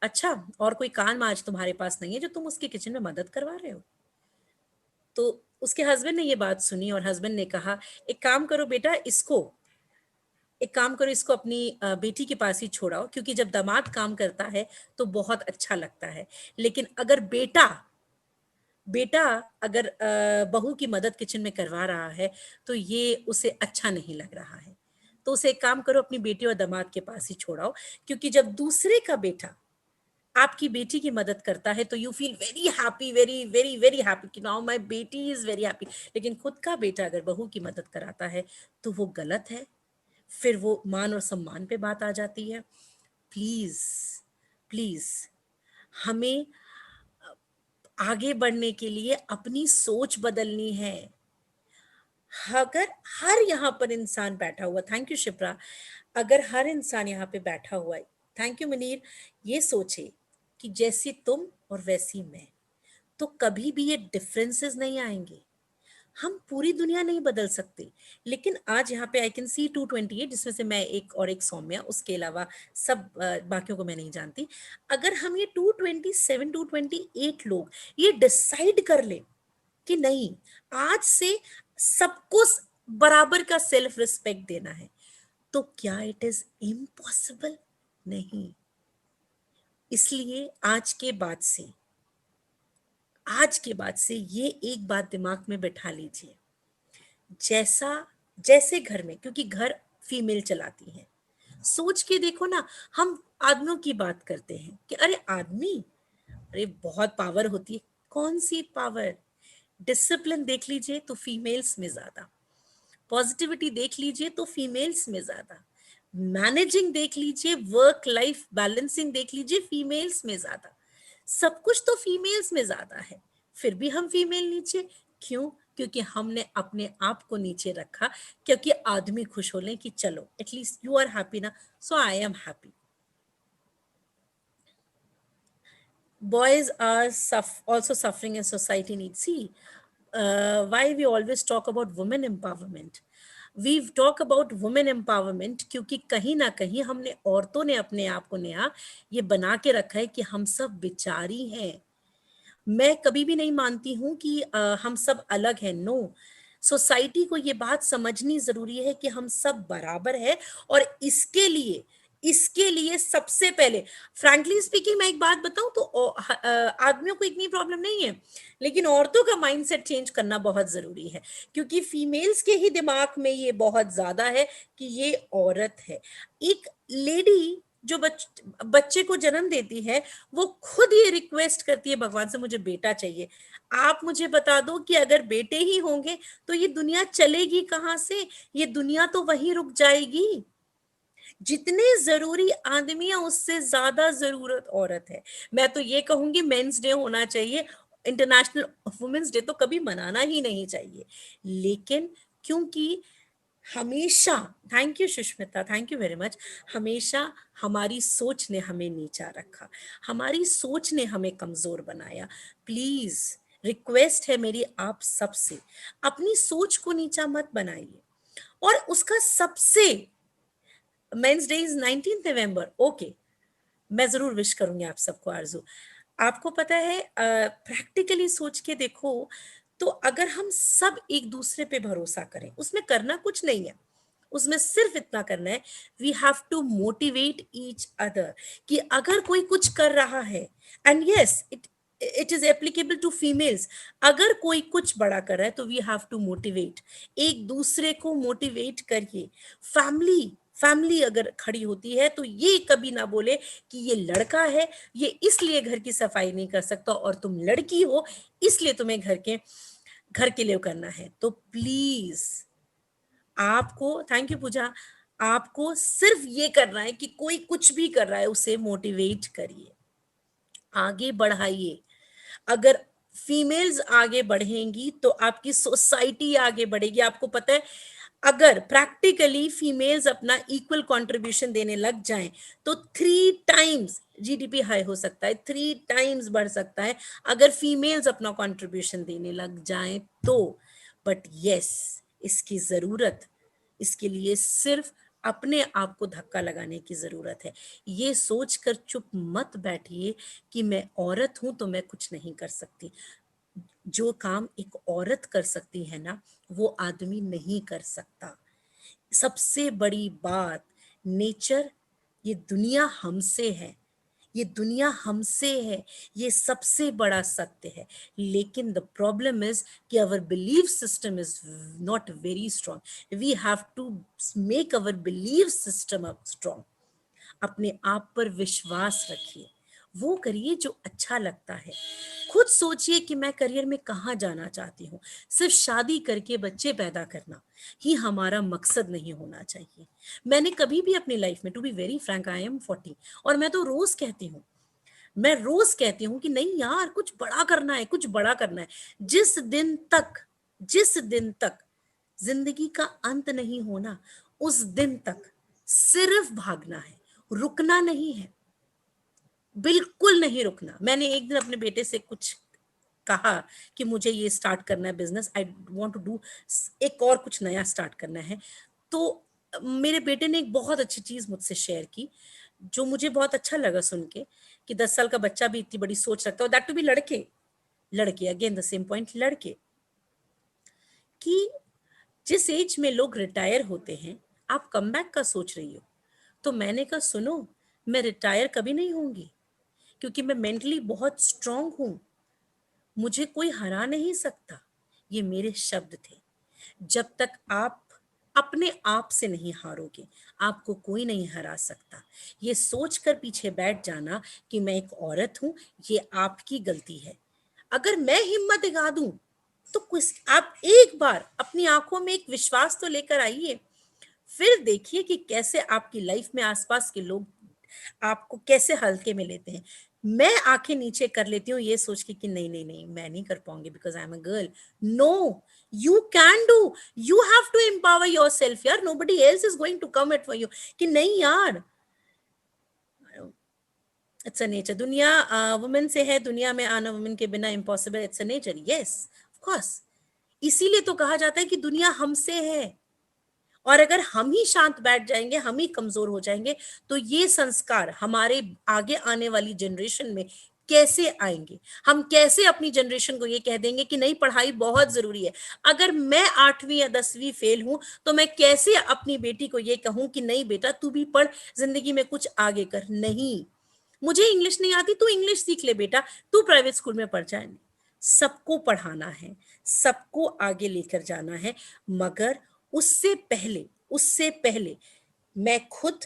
अच्छा, और कोई काम आज तुम्हारे पास नहीं है जो तुम उसके किचन में मदद करवा रहे हो? तो उसके हस्बैंड ने ये बात सुनी और हस्बैंड ने कहा, एक काम करो बेटा, इसको अपनी बेटी के पास ही छोड़ाओ, क्योंकि जब दामाद काम करता है तो बहुत अच्छा लगता है, लेकिन अगर बेटा बेटा अगर बहू की मदद किचन में करवा रहा है तो ये उसे अच्छा नहीं लग रहा है। तो उसे एक काम करो, अपनी बेटी और दामाद के पास ही छोड़ाओ, क्योंकि जब दूसरे का बेटा आपकी बेटी की मदद करता है तो you feel very happy, very very very happy कि नाउ माय बेटी इज वेरी हैप्पी। लेकिन खुद का बेटा अगर बहू की मदद कराता है तो वो गलत है, फिर वो मान और सम्मान पे बात आ जाती है। प्लीज, प्लीज, हमें आगे बढ़ने के लिए अपनी सोच बदलनी है। अगर हर यहाँ पर इंसान बैठा हुआ, थैंक यू शिप्रा, अगर हर इंसान यहाँ पे बैठा हुआ है, थैंक यू मुनीर, ये सोचे कि जैसी तुम और वैसी मैं, तो कभी भी ये डिफरेंसेस नहीं आएंगे। हम पूरी दुनिया नहीं बदल सकते, लेकिन आज यहाँ पे आई कैन सी 228, जिसमें से मैं एक और एक सौम्या, उसके अलावा सब बाकियों को मैं नहीं जानती। अगर हम ये 227 228 लोग ये डिसाइड कर ले कि नहीं, आज से सबको बराबर का सेल्फ रिस्पेक्ट देना है, तो क्या इट इज इम्पॉसिबल? नहीं। इसलिए आज के बाद से ये एक बात दिमाग में बैठा लीजिए, जैसा जैसे घर में, क्योंकि घर फीमेल चलाती है, सोच के देखो ना, हम आदमियों की बात करते हैं कि अरे आदमी, अरे बहुत पावर होती है। कौन सी पावर? डिसिप्लिन देख लीजिए तो फीमेल्स में ज्यादा, पॉजिटिविटी देख लीजिए तो फीमेल्स में ज्यादा, मैनेजिंग देख लीजिए, वर्क लाइफ बैलेंसिंग देख लीजिए, फीमेल्स में ज्यादा, सब कुछ तो फीमेल्स में ज्यादा है। फिर भी हम फीमेल नीचे क्यों? क्योंकि हमने अपने आप को नीचे रखा, क्योंकि आदमी खुश हो लें कि चलो एटलीस्ट यू आर हैप्पी ना, so I am happy. Boys are also suffering and society needs. See, why we always talk about women empowerment. We talk about women empowerment क्योंकि कहीं ना कहीं हमने, औरतों ने अपने आप को नया ये बना के रखा है कि हम सब बिचारी हैं। मैं कभी भी नहीं मानती हूँ कि हम सब अलग हैं, नो। सोसाइटी को ये बात समझनी जरूरी है कि हम सब बराबर है, और इसके लिए सबसे पहले, फ्रैंकली स्पीकिंग, मैं एक बात बताऊं तो आदमियों को इतनी प्रॉब्लम नहीं है, लेकिन औरतों का माइंडसेट चेंज करना बहुत जरूरी है, क्योंकि फीमेल्स के ही दिमाग में ये बहुत ज्यादा है कि ये औरत है। एक लेडी जो बच्चे को जन्म देती है, वो खुद ये रिक्वेस्ट करती है भगवान से, मुझे बेटा चाहिए। आप मुझे बता दो कि अगर बेटे ही होंगे तो ये दुनिया चलेगी कहाँ से? ये दुनिया तो वहीं रुक जाएगी, जितने जरूरी आदमी है उससे ज्यादा जरूरत औरत है। मैं तो ये कहूंगी मेंस डे होना चाहिए, इंटरनेशनल वुमेन्स डे तो कभी मनाना ही नहीं चाहिए। लेकिन क्योंकि हमेशा, thank you Sushmita, thank you very much, हमेशा हमारी सोच ने हमें नीचा रखा, हमारी सोच ने हमें कमजोर बनाया। प्लीज रिक्वेस्ट है मेरी आप सबसे, अपनी सोच को नीचा मत बनाइए। और उसका सबसे, men's day is 19 November, okay, मैं जरूर विश करूंगी आप सबको। आरजू, आपको पता है प्रैक्टिकली सोच के देखो तो अगर हम सब एक दूसरे पे भरोसा करें, उसमें करना कुछ नहीं है, उसमें सिर्फ इतना करना है, we have to motivate each other. कि अगर कोई कुछ कर रहा है, and yes it is applicable to females, अगर कोई कुछ बड़ा कर रहा है तो वी हैव टू मोटिवेट, एक दूसरे को मोटिवेट करिए। फैमिली, फैमिली अगर खड़ी होती है तो ये कभी ना बोले कि ये लड़का है, ये इसलिए घर की सफाई नहीं कर सकता, और तुम लड़की हो इसलिए तुम्हें घर के लिए करना है। तो प्लीज आपको, थैंक यू पूजा, आपको सिर्फ ये करना है कि कोई कुछ भी कर रहा है उसे मोटिवेट करिए, आगे बढ़ाइए। अगर फीमेल्स आगे बढ़ेंगी तो आपकी सोसाइटी आगे बढ़ेगी। आपको पता है अगर प्रैक्टिकली फीमेल्स अपना इक्वल कंट्रीब्यूशन देने लग जाएं तो 3 टाइम्स जीडीपी हाई हो सकता है, 3 टाइम्स बढ़ सकता है अगर फीमेल्स अपना कंट्रीब्यूशन देने लग जाएं तो। बट यस, इसकी जरूरत, इसके लिए सिर्फ अपने आप को धक्का लगाने की जरूरत है। ये सोचकर चुप मत बैठिए कि मैं औरत हूं तो मैं कुछ नहीं कर सकती। जो काम एक औरत कर सकती है ना, वो आदमी नहीं कर सकता। सबसे बड़ी बात, नेचर, ये दुनिया हमसे है, ये दुनिया हमसे है, ये सबसे बड़ा सत्य है। लेकिन द प्रॉब्लम इज कि our belief system is not very strong. We have to make our belief system strong. अपने आप पर विश्वास रखिए, वो करिए जो अच्छा लगता है। खुद सोचिए कि मैं करियर में कहाँ जाना चाहती हूँ। सिर्फ शादी करके बच्चे पैदा करना ही हमारा मकसद नहीं होना चाहिए। मैंने कभी भी अपनी लाइफ में, to be very frank, I am 40, और मैं तो रोज कहती हूँ, मैं रोज कहती हूँ कि नहीं यार, कुछ बड़ा करना है, कुछ बड़ा करना है। जिस दिन तक जिंदगी का अंत नहीं होना, उस दिन तक सिर्फ भागना है, रुकना नहीं है, बिल्कुल नहीं रुकना। मैंने एक दिन अपने बेटे से कुछ कहा कि मुझे ये स्टार्ट करना है business, I want to do, एक और कुछ नया स्टार्ट करना है। तो मेरे बेटे ने एक बहुत अच्छी चीज मुझसे शेयर की, जो मुझे बहुत अच्छा लगा सुन के, कि 10 साल का बच्चा भी इतनी बड़ी सोच रखता है, और दैट टू बी लड़के। लड़के, अगेन द सेम पॉइंट, लड़के, कि जिस एज में लोग रिटायर होते हैं, आप कमबैक का सोच रही हो। तो मैंने कहा सुनो, मैं रिटायर कभी नहीं होंगी, क्योंकि मैं मेंटली बहुत स्ट्रांग हूं, मुझे कोई हरा नहीं सकता। ये मेरे शब्द थे। जब तक आप अपने आप से नहीं हारोगे, आपको कोई नहीं हरा सकता। ये सोचकर पीछे बैठ जाना कि मैं एक औरत हूं, ये आपकी गलती है। अगर मैं हिम्मत दिखा दूं तो कुछ, आप एक बार अपनी आंखों में एक विश्वास तो लेकर आइए, फिर देखिए कि कैसे आपकी लाइफ में आसपास के लोग आपको कैसे हल्के में लेते हैं। मैं आंखें नीचे कर लेती हूँ ये सोच के कि नहीं नहीं नहीं, मैं नहीं कर पाऊंगी because I am a girl. No, you can do, you have to empower yourself यार, nobody else is going to come at for you. कि नहीं यार, इट्स अ नेचर, दुनिया वुमेन से है, दुनिया में आना वुमेन के बिना impossible, it's a nature, yes of course. इसीलिए तो कहा जाता है कि दुनिया हमसे है। और अगर हम ही शांत बैठ जाएंगे, हम ही कमजोर हो जाएंगे, तो ये संस्कार हमारे आगे आने वाली जनरेशन में कैसे आएंगे? हम कैसे अपनी जनरेशन को ये कह देंगे कि नहीं, पढ़ाई बहुत जरूरी है? अगर मैं 8वीं या 10वीं फेल हूं तो मैं कैसे अपनी बेटी को ये कहूं कि नहीं बेटा तू भी पढ़, जिंदगी में कुछ आगे कर? नहीं, मुझे इंग्लिश नहीं आती, तू इंग्लिश सीख ले बेटा, तू प्राइवेट स्कूल में पढ़ जाए। सबको पढ़ाना है, सबको आगे लेकर जाना है, मगर उससे पहले मैं खुद,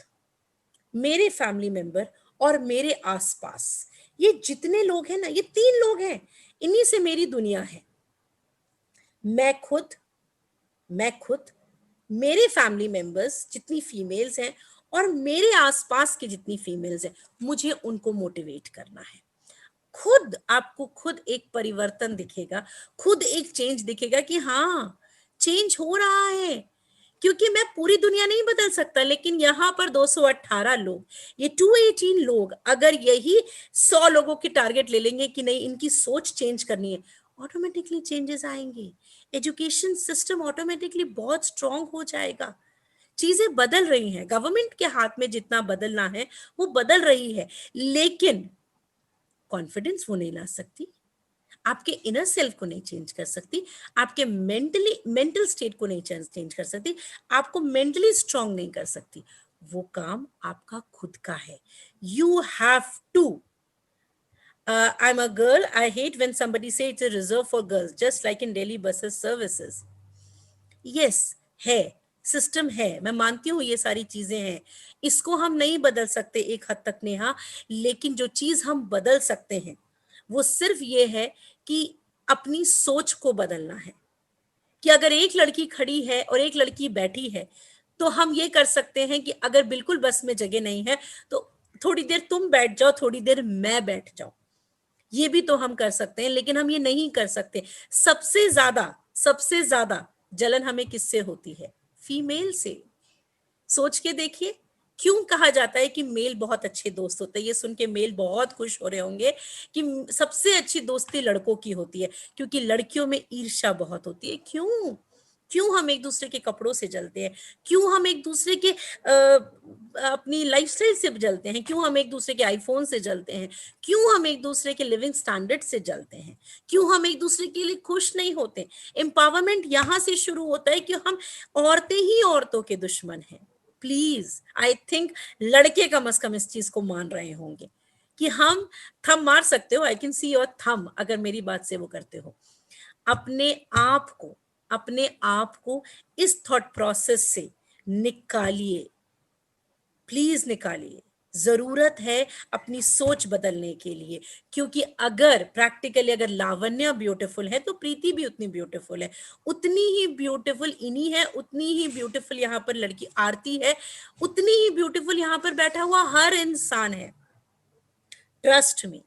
मेरे फैमिली मेंबर और मेरे आसपास ये जितने लोग हैं ना, ये 3 लोग हैं, इन्हीं से मेरी दुनिया है। मैं खुद, मैं खुद, मेरे फैमिली मेंबर्स जितनी फीमेल्स हैं, और मेरे आसपास की जितनी फीमेल्स हैं मुझे उनको मोटिवेट करना है। खुद आपको खुद एक परिवर्तन दिखेगा, खुद एक चेंज दिखेगा कि हाँ चेंज हो रहा है। क्योंकि मैं पूरी दुनिया नहीं बदल सकता, लेकिन यहाँ पर 218 लोग, ये 218 लोग अगर यही 100 लोगों की टारगेट ले लेंगे कि नहीं इनकी सोच चेंज करनी है, ऑटोमेटिकली चेंजेस आएंगे। एजुकेशन सिस्टम ऑटोमेटिकली बहुत स्ट्रांग हो जाएगा। चीजें बदल रही हैं, गवर्नमेंट के हाथ में जितना बदलना है वो बदल रही है, लेकिन कॉन्फिडेंस वो नहीं ला सकती, आपके इनर सेल्फ को नहीं चेंज कर सकती, आपके मेंटल स्टेट को नहीं चेंज कर सकती, आपको मेंटली स्ट्रांग नहीं कर सकती। वो काम आपका खुद का है। You have to. I'm a girl. I hate when somebody say it's a reserve for girls, just like in Delhi buses services. Yes है, सिस्टम है, मैं मानती हूँ ये सारी चीजें हैं, इसको हम नहीं बदल सकते एक हद तक नेहा, लेकिन जो चीज हम बदल सकते हैं वो सिर्फ ये है कि अपनी सोच को बदलना है। कि अगर एक लड़की खड़ी है और एक लड़की बैठी है तो हम ये कर सकते हैं कि अगर बिल्कुल बस में जगह नहीं है तो थोड़ी देर तुम बैठ जाओ, थोड़ी देर मैं बैठ जाऊं, ये भी तो हम कर सकते हैं, लेकिन हम ये नहीं कर सकते। सबसे ज्यादा जलन हमें किससे होती है? फीमेल से। सोच के देखिए, क्यों कहा जाता है कि मेल बहुत अच्छे दोस्त होते हैं? ये सुन के मेल बहुत खुश हो रहे होंगे कि सबसे अच्छी दोस्ती लड़कों की होती है, क्योंकि लड़कियों में ईर्ष्या बहुत होती है। क्यों? क्यों हम एक दूसरे के कपड़ों से जलते हैं? क्यों हम एक दूसरे के अपनी लाइफस्टाइल से जलते हैं? क्यों हम एक दूसरे के आईफोन से जलते हैं? क्यों हम एक दूसरे के लिविंग स्टैंडर्ड से जलते हैं? क्यों हम एक दूसरे के लिए खुश नहीं होते? एम्पावरमेंट यहां से शुरू होता है कि हम औरतें ही औरतों के दुश्मन हैं। प्लीज, आई थिंक लड़के कम से कम इस चीज को मान रहे होंगे कि हम थम मार सकते हो, आई कैन सी योर थम, अगर मेरी बात से वो करते हो। अपने आप को अपने आप को इस थॉट प्रोसेस से निकालिए, प्लीज निकालिए। जरूरत है अपनी सोच बदलने के लिए, क्योंकि अगर प्रैक्टिकली अगर लावण्य ब्यूटीफुल है तो प्रीति भी उतनी ब्यूटीफुल है, उतनी ही ब्यूटीफुल इन्हीं है, उतनी ही ब्यूटीफुल यहाँ पर लड़की आरती है, उतनी ही ब्यूटीफुल यहाँ पर बैठा हुआ हर इंसान है। ट्रस्ट मी,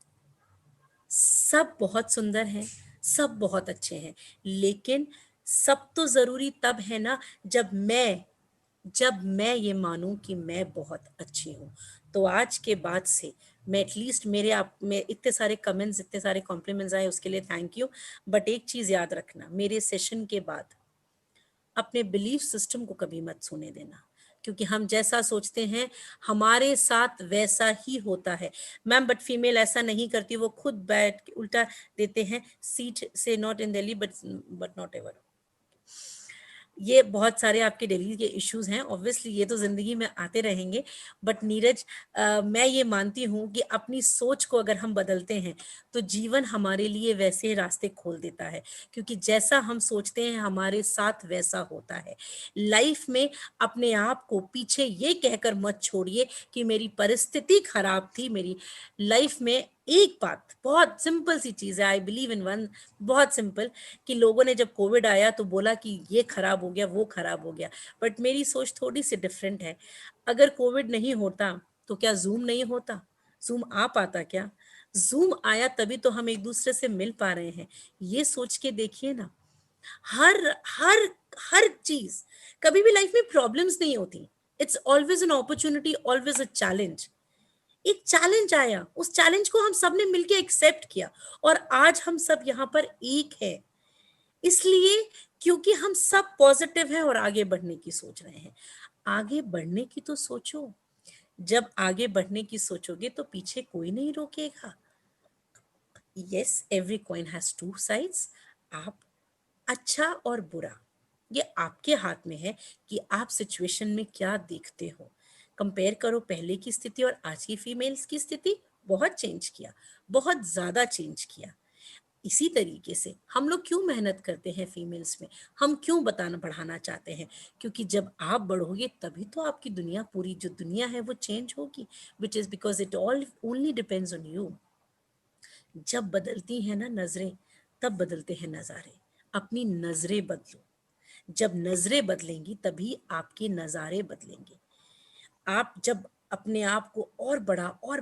सब बहुत सुंदर हैं, सब बहुत अच्छे हैं, लेकिन सब तो जरूरी तब है ना जब मैं ये मानूं कि मैं बहुत अच्छी हूँ। तो आज के बाद से मैं एटलीस्ट मेरे आप में इतने सारे कमेंट्स, इतने सारे कॉम्प्लीमेंट्स आए उसके लिए थैंक यू, बट एक चीज याद रखना, मेरे सेशन के बाद अपने बिलीफ सिस्टम को कभी मत सोने देना, क्योंकि हम जैसा सोचते हैं हमारे साथ वैसा ही होता है। मैम बट फीमेल ऐसा नहीं करती, वो खुद बैठ के उल्टा देते हैं, सीट से not in Delhi but not ever. ये बहुत सारे आपके दिल्ली के इश्यूज हैं, ऑब्वियसली ये तो जिंदगी में आते रहेंगे, बट नीरज मैं ये मानती हूँ कि अपनी सोच को अगर हम बदलते हैं तो जीवन हमारे लिए वैसे रास्ते खोल देता है, क्योंकि जैसा हम सोचते हैं हमारे साथ वैसा होता है। लाइफ में अपने आप को पीछे ये कहकर मत छोड़िए कि मेरी परिस्थिति खराब थी। मेरी लाइफ में एक बात, बहुत सिंपल सी चीज है, आई बिलीव इन वन, बहुत सिंपल, कि लोगों ने जब कोविड आया तो बोला कि ये खराब हो गया, वो खराब हो गया, बट मेरी सोच थोड़ी सी डिफरेंट है। अगर कोविड नहीं होता तो क्या जूम नहीं होता? जूम आ पाता क्या? जूम आया तभी तो हम एक दूसरे से मिल पा रहे हैं। ये सोच के देखिए ना, हर हर हर चीज, कभी भी लाइफ में प्रॉब्लम्स नहीं होती, it's always an opportunity, always a challenge. एक चैलेंज आया, उस चैलेंज को हम सब ने मिलकर एक्सेप्ट किया, और आज हम सब यहाँ पर एक है, इसलिए क्योंकि हम सब पॉजिटिव हैं और आगे बढ़ने की सोच रहे हैं। आगे बढ़ने की तो सोचो, जब आगे बढ़ने की सोचोगे तो पीछे कोई नहीं रोकेगा। Yes, every coin has two sides. आप, अच्छा और बुरा, ये आपके हाथ में है कि आप सिचुएशन में क्या देखते हो। कंपेयर करो पहले की स्थिति और आज की फीमेल्स की स्थिति, बहुत चेंज किया, बहुत ज्यादा चेंज किया। इसी तरीके से हम लोग क्यों मेहनत करते हैं फीमेल्स में, हम क्यों बताना बढ़ाना चाहते हैं? क्योंकि जब आप बढ़ोगे तभी तो आपकी दुनिया, पूरी जो दुनिया है वो चेंज होगी, which is because it all only depends on you. जब बदलती हैं ना नजरें, तब बदलते हैं नजारे। अपनी नजरें बदलो, जब नजरें बदलेंगी तभी आपके नजारे बदलेंगे। आप जब अपने आप को और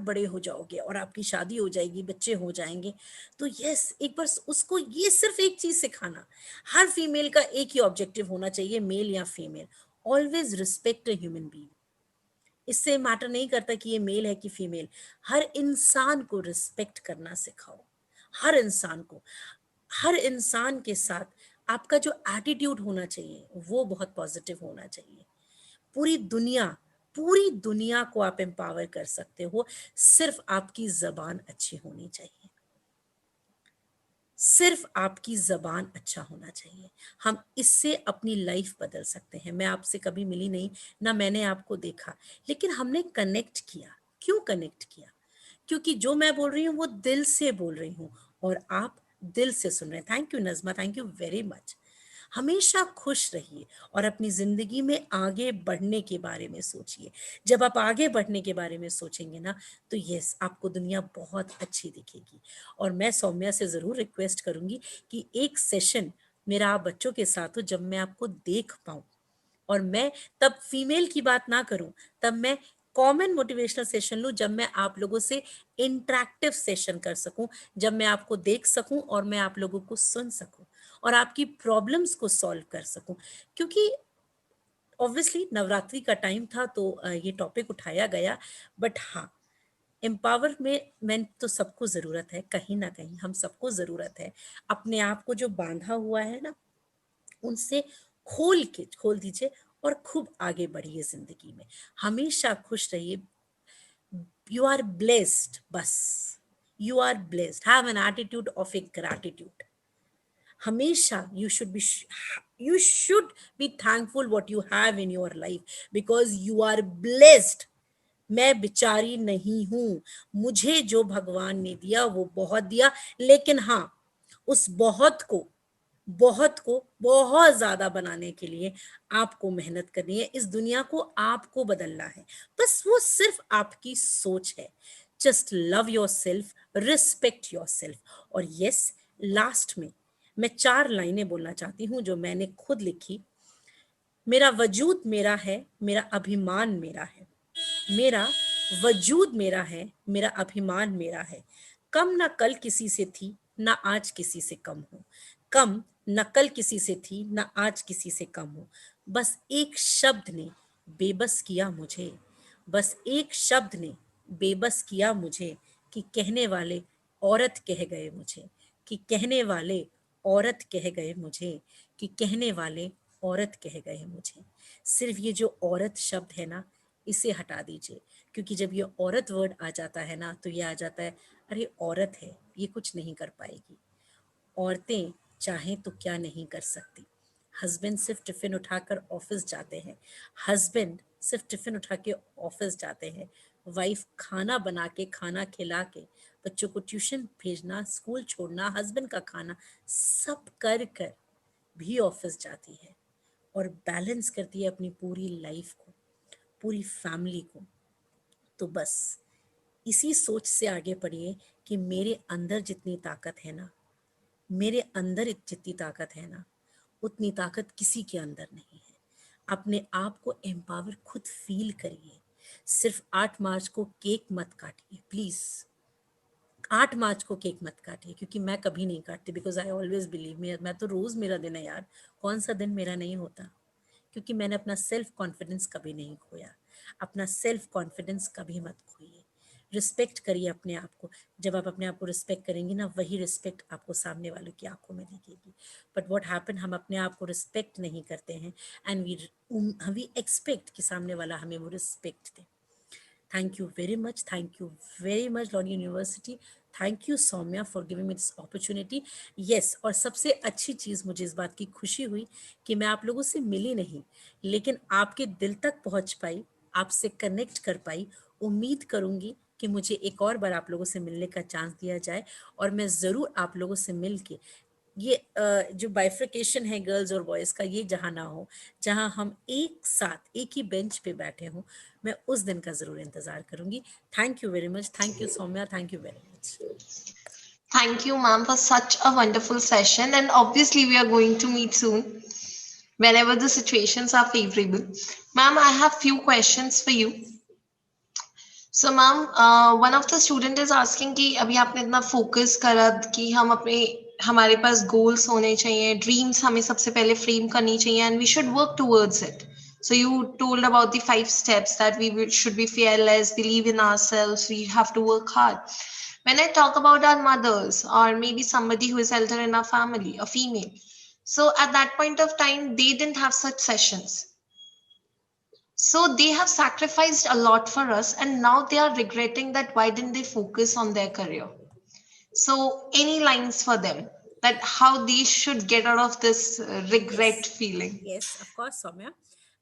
बड़े हो जाओगे और आपकी शादी हो जाएगी, बच्चे हो जाएंगे, तो यस, एक बार उसको ये सिर्फ एक चीज सिखाना, हर फीमेल का एक ही ऑब्जेक्टिव होना चाहिए, मेल या female, always respect a human being. इससे मैटर नहीं करता कि ये मेल है कि फीमेल, हर इंसान को रिस्पेक्ट करना सिखाओ, हर इंसान को। हर इंसान के साथ आपका जो एटीट्यूड होना चाहिए वो बहुत पॉजिटिव होना चाहिए। पूरी दुनिया, पूरी दुनिया को आप एम्पावर कर सकते हो, सिर्फ आपकी जबान अच्छी होनी चाहिए, सिर्फ आपकी जबान अच्छा होना चाहिए। हम इससे अपनी लाइफ बदल सकते हैं। मैं आपसे कभी मिली नहीं, ना मैंने आपको देखा, लेकिन हमने कनेक्ट किया। क्यों कनेक्ट किया? क्योंकि जो मैं बोल रही हूँ वो दिल से बोल रही हूँ और आप दिल से सुन रहे हैं। Thank you Najma, thank you very much. हमेशा खुश रहिए और अपनी जिंदगी में आगे बढ़ने के बारे में सोचिए। जब आप आगे बढ़ने के बारे में सोचेंगे ना, तो यस, आपको दुनिया बहुत अच्छी दिखेगी। और मैं सौम्या से जरूर रिक्वेस्ट करूंगी कि एक सेशन मेरा आप बच्चों के साथ हो, जब मैं आपको देख पाऊं, और मैं तब फीमेल की बात ना करूं, तब मैं कॉमन मोटिवेशनल सेशन लूं, जब मैं आप लोगों से इंटरेक्टिव सेशन कर सकूं, जब मैं आपको देख सकूं और मैं आप लोगों को सुन सकूं और आपकी प्रॉब्लम्स को सॉल्व कर सकूं। क्योंकि ऑब्वियसली नवरात्रि का टाइम था तो ये टॉपिक उठाया गया, बट हाँ, एम्पावरमेंट तो सबको ज़रूरत है, कहीं ना कहीं हम सबको ज़रूरत है। अपने आप को जो बांधा हुआ है ना, उनसे खोल दीजिए और खूब आगे बढ़िए जिंदगी में। हमेशा खुश रहिए। यू आर ब्लेस्ड, बस you are blessed, have an attitude of a gratitude. हमेशा you should be thankful what you have in your life because you are blessed। मैं बिचारी नहीं हूं, मुझे जो भगवान ने दिया वो बहुत दिया, लेकिन हाँ, उस बहुत को बहुत ज्यादा बनाने के लिए आपको मेहनत करनी है। इस दुनिया को आपको बदलना है, बस वो सिर्फ आपकी सोच है। Just love your self, respect your self. और यस, लास्ट में मैं 4 लाइनें बोलना चाहती हूँ जो मैंने खुद लिखी। मेरा वजूद मेरा है, मेरा अभिमान मेरा है। मेरा वजूद मेरा है, मेरा अभिमान मेरा है। कम ना कल किसी से थी, ना आज किसी से कम हूं। कम न कल किसी से थी, ना आज किसी से कम हूं। बस एक शब्द ने बेबस किया मुझे, बस एक शब्द ने बेबस किया मुझे, कि कहने वाले औरत कह गए मुझे, कि कहने वाले औरत कह गए मुझे, कि कहने वाले औरत कह गए मुझे। सिर्फ ये जो औरत शब्द है ना, इसे हटा दीजिए, क्योंकि जब ये औरत वर्ड आ जाता है ना, तो ये आ जाता है, अरे औरत है, ये कुछ नहीं कर पाएगी। औरतें चाहें तो क्या नहीं कर सकती। हस्बैंड सिर्फ टिफिन उठाकर ऑफिस जाते हैं, हस्बैंड सिर्फ टिफिन उठा के ऑफिस जाते हैं। वाइफ खाना बना के, खाना खिला के, बच्चों को ट्यूशन भेजना, स्कूल छोड़ना, हस्बैंड का खाना, सब कर कर भी ऑफिस जाती है और बैलेंस करती है अपनी पूरी लाइफ को, पूरी फैमिली को। तो बस इसी सोच से आगे बढ़िए कि मेरे अंदर जितनी ताकत है ना, मेरे अंदर जितनी ताकत है ना, उतनी ताकत किसी के अंदर नहीं है। अपने आप को एम्पावर खुद फील करिए। सिर्फ 8 मार्च को केक मत काटिए प्लीज। 8 मार्च को केक मत काटिए, क्योंकि मैं कभी नहीं काटती, बिकॉज आई ऑलवेज बिलीव, मैं तो रोज मेरा दिन है यार, कौन सा दिन मेरा नहीं होता। क्योंकि मैंने अपना सेल्फ कॉन्फिडेंस कभी नहीं खोया। अपना सेल्फ कॉन्फिडेंस कभी मत खोइए। रिस्पेक्ट करिए अपने आप को। जब आप अपने आप को रिस्पेक्ट करेंगी ना, वही रिस्पेक्ट आपको सामने वालों की आंखों में दिखेगी। बट व्हाट हैपन, हम अपने आप को रिस्पेक्ट नहीं करते हैं एंड वी एक्सपेक्ट कि सामने वाला हमें वो respect they. Thank you very much. Thank you very much, Lord University. Thank you Saumya for giving me this opportunity. Yes, और सबसे अच्छी चीज़ मुझे इस बात की खुशी हुई कि मैं आप लोगों से मिली नहीं, लेकिन आपके दिल तक पहुंच पाई, आपसे कनेक्ट कर पाई। उम्मीद करूंगी कि मुझे एक और बार आप लोगों से मिलने का चांस दिया जाए और मैं ज़रूर आप लोगों से मिल के ये जो बाइफ्रिकेशन है गर्ल्स और बॉयज़ का, ये जहाँ ना हो, जहाँ हम एक साथ एक ही बेंच पे बैठे हों, मैं उस दिन का ज़रूर इंतज़ार करूंगी। Thank you very much. Thank you Saumya, thank you very much. Thank you, ma'am, for such a wonderful session. And obviously, we are going to meet soon whenever the situations are favorable. Ma'am, I have few questions for you. So ma'am, one of the student is asking कि अभी आपने इतना फोकस करा कि हम अपने हमारे पास गोल्स होने चाहिए, ड्रीम्स हमें सबसे पहले फ्रेम करनी चाहिए and we should work towards it. So you told about the 5 steps that should be fearless, believe in ourselves, we have to work hard. When I talk about our mothers or maybe somebody who is elder in our family, a female, so at that point of time they didn't have such sessions. So they have sacrificed a lot for us, and now they are regretting that why didn't they focus on their career? So, any lines for them that how they should get out of this regret Yes, feeling? yes, of course, Soumya.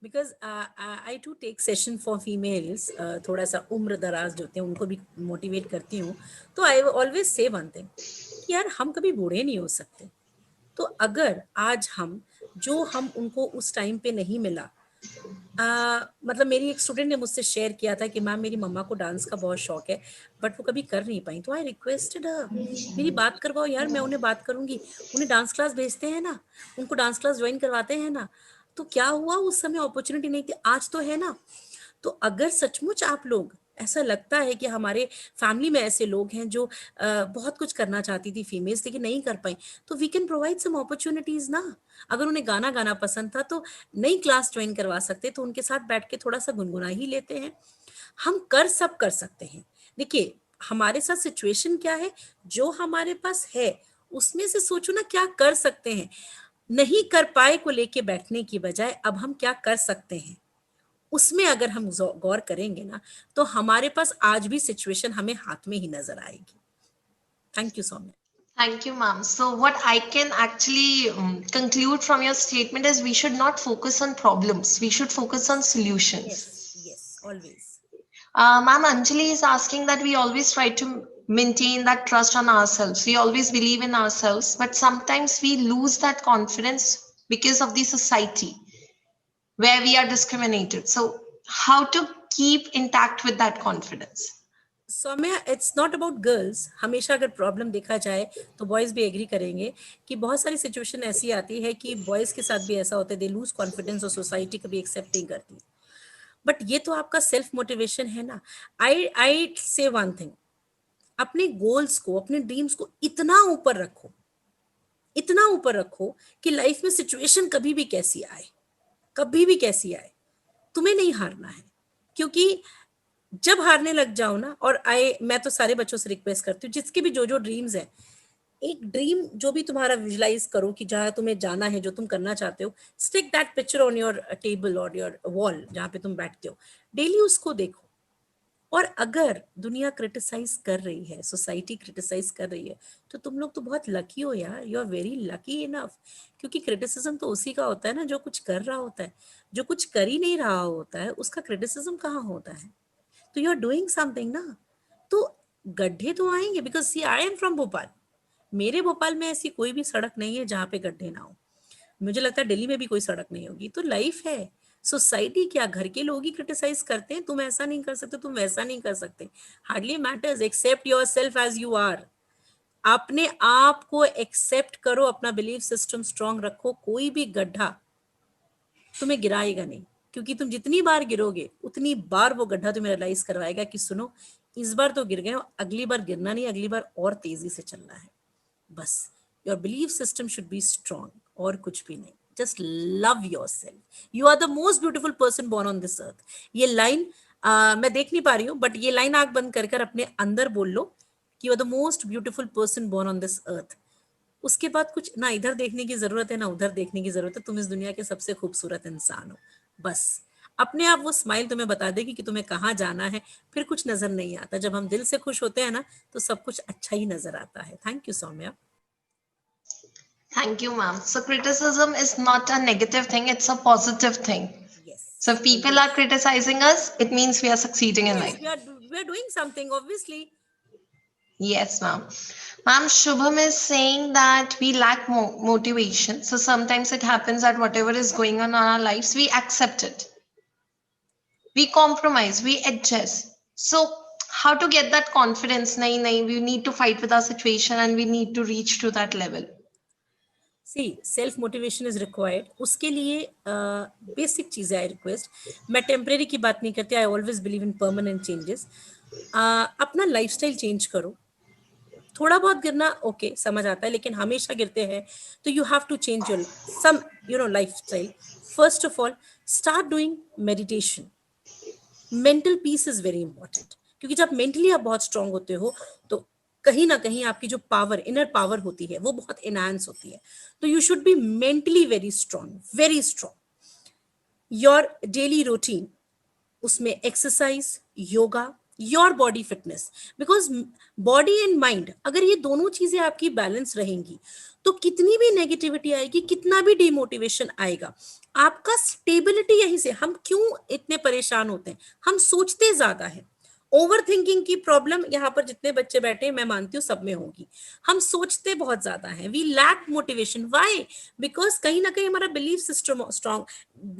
Because I too take session for females, थोड़ा सा उम्र दराज जो होते हैं उनको भी मोटिवेट करती हूँ. तो I always say one thing कि यार हम कभी बूढ़े नहीं हो सकते. तो अगर आज हम उनको उस टाइम पे नहीं मिला, मतलब मेरी एक स्टूडेंट ने मुझसे शेयर किया था कि मैम मेरी मम्मा को डांस का बहुत शौक है बट वो कभी कर नहीं पाई. तो आई रिक्वेस्टेड मेरी बात करवाओ यार, मैं उन्हें बात करूंगी. उन्हें डांस क्लास भेजते हैं ना, उनको डांस क्लास ज्वाइन करवाते हैं ना. तो क्या हुआ, उस समय अपॉर्चुनिटी नहीं थी, आज तो है ना. तो अगर सचमुच आप लोग ऐसा लगता है कि हमारे फैमिली में ऐसे लोग हैं जो बहुत कुछ करना चाहती थी फीमेल्स लेकिन नहीं कर पाई, तो we can provide some opportunities ना. अगर उन्हें गाना गाना पसंद था तो नई क्लास ज्वाइन करवा सकते, तो उनके साथ बैठ के थोड़ा सा गुनगुना ही लेते हैं. हम सब कर सकते हैं. देखिए हमारे साथ सिचुएशन क्या है, जो हमारे पास है उसमें से सोचो ना क्या कर सकते हैं. नहीं कर पाए को लेके बैठने की बजाय अब हम क्या कर सकते हैं उसमें अगर हम गौर करेंगे ना, तो हमारे पास आज भी सिचुएशन हमें हाथ में ही नजर आएगी. Thank you Saumya. Thank you, ma'am. So, what I can actually conclude from your statement is we should not focus on problems, we should focus on solutions. Yes, yes, always. Ma'am, Anjali is asking that we always try to maintain that trust on ourselves. We always believe in ourselves, but sometimes we lose that confidence because of the society where we are discriminated. So, how to keep intact with that confidence? Saumya, it's not about girls. हमेशा अगर प्रॉब्लम देखा जाए तो बॉयज भी एग्री करेंगे कि बहुत सारी सिचुएशन ऐसी आती है कि बॉयज के साथ भी ऐसा होता है, दे लूज कॉन्फिडेंस और सोसाइटी कभी एक्सेप्ट नहीं करती. बट ये तो आपका सेल्फ मोटिवेशन है ना. आई से वन थिंग, अपने गोल्स को, अपने ड्रीम्स को इतना ऊपर रखो, इतना ऊपर रखो कि लाइफ में सिचुएशन कभी भी कैसी आए, कभी भी कैसी आए, तुम्हें नहीं हारना है. क्योंकि जब हारने लग जाओ ना, और मैं तो सारे बच्चों से रिक्वेस्ट करती हूँ जिसके भी जो ड्रीम्स हैं, एक ड्रीम जो भी तुम्हारा विजुलाइज करो कि जहाँ तुम्हें जाना है, जो तुम करना चाहते हो, stick that picture on your table और योर वॉल जहाँ पे तुम बैठते हो, डेली उसको देखो. और अगर दुनिया क्रिटिसाइज कर रही है, सोसाइटी क्रिटिसाइज कर रही है, तो तुम लोग तो बहुत लकी हो यार, you are very lucky enough. क्योंकि क्रिटिसिज्म तो उसी का होता है ना जो कुछ कर रहा होता है. जो कुछ कर ही नहीं रहा होता है उसका क्रिटिसिज्म कहाँ होता है. तो यू आर डूइंग समथिंग ना. तो गड्ढे तो आएंगे, because see I am from Bhopal. मेरे भोपाल में ऐसी कोई भी सड़क नहीं है जहाँ पे गड्ढे ना हो. मुझे लगता है दिल्ली में भी कोई सड़क नहीं होगी. तो लाइफ है. सोसाइटी क्या, घर के लोग ही क्रिटिसाइज करते हैं, तुम ऐसा नहीं कर सकते, तुम वैसा नहीं कर सकते. Hardly matters. Except your self as you are. अपने आप को एक्सेप्ट करो, अपना बिलीफ सिस्टम स्ट्रांग रखो. कोई भी गड्ढा तुम्हें गिराएगा नहीं, क्योंकि तुम जितनी बार गिरोगे उतनी बार वो गड्ढा तुम्हें रियलाइज करवाएगा कि सुनो, इस बार तो गिर गए, अगली बार गिरना नहीं, अगली बार और तेजी से चलना है. बस your belief system should be strong, और कुछ भी नहीं. Just love your self. You are the most beautiful person born on this earth. ये लाइन मैं देख नहीं पा रही हूँ, बट ये लाइन आंख बंद कर अपने अंदर बोल लो कि you are the most beautiful person born on this earth. उसके बाद कुछ ना इधर देखने की जरूरत है ना उधर देखने की जरूरत है. तुम इस दुनिया के सबसे खूबसूरत इंसान हो. बस अपने आप वो स्माइल तुम्हें बता देगी कि तुम्हें कहाँ जाना है. फिर कुछ नजर नहीं आता. जब हम दिल से खुश होते हैं ना, तो सब कुछ अच्छा ही नजर आता है. Thank you Saumya. Thank you, ma'am. So, criticism is not a negative thing, it's a positive thing. Yes. So, if people are criticizing us, it means we are succeeding in life. We are doing something, obviously. Yes, ma'am. Ma'am, Shubham is saying that we lack motivation. So, sometimes it happens that whatever is going on in our lives, we accept it. We compromise, we adjust. So, how to get that confidence? Nahi, we need to fight with our situation and we need to reach to that level. See self motivation is required, उसके लिए बेसिक चीज़ें आई रिक्वेस्ट, मैं टेम्परेरी की बात नहीं करती, I always believe in permanent changes. अपना लाइफस्टाइल चेंज करो, थोड़ा बहुत गिरना ओके समझ आता है, लेकिन हमेशा गिरते हैं तो you have to change your some lifestyle. First of all start doing meditation. Mental peace is very important, क्योंकि जब मेंटली आप बहुत स्ट्रांग होते हो तो कहीं ना कहीं आपकी जो पावर, इनर पावर होती है वो बहुत एनहांस होती है। तो you should be mentally very strong, very strong. Your daily routine, उसमें exercise, yoga, your body fitness, because body and mind अगर ये दोनों चीजें आपकी बैलेंस रहेंगी तो कितनी भी नेगेटिविटी आएगी, कितना भी डिमोटिवेशन आएगा, आपका स्टेबिलिटी यहीं से। हम क्यों इतने परेशान होते हैं, हम सोचते ज्यादा है। ओवर थिंकिंग की प्रॉब्लम यहाँ पर जितने बच्चे बैठे हैं मैं मानती हूँ सब में होगी। हम सोचते बहुत ज्यादा हैं, we lack motivation. Why? Because कहीं ना कहीं हमारा बिलीफ सिस्टम स्ट्रांग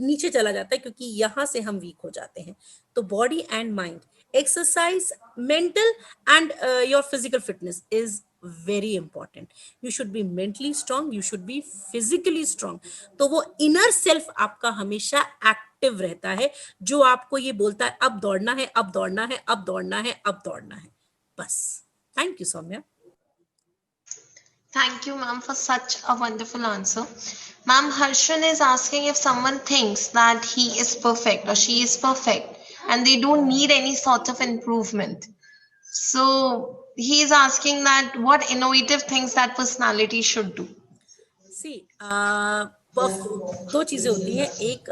नीचे चला जाता है, क्योंकि यहाँ से हम वीक हो जाते हैं। तो body and mind, exercise, mental and your physical fitness is very important. You should be mentally strong, you should be physically strong. तो वो इनर सेल्फ आपका हमेशा एक्टिव रहता है, जो आपको ये बोलता है अब दौड़ना है, अब दौड़ना है, अब दौड़ना है, अब दौड़ना है, बस। Thank you Saumya. Thank you, ma'am, for such a wonderful answer. Ma'am, Harshan is asking if someone thinks that he is perfect or she is perfect and they don't need any sort of improvement. So he is asking that what innovative things that personality should do. सी दो चीजें होती हैं, एक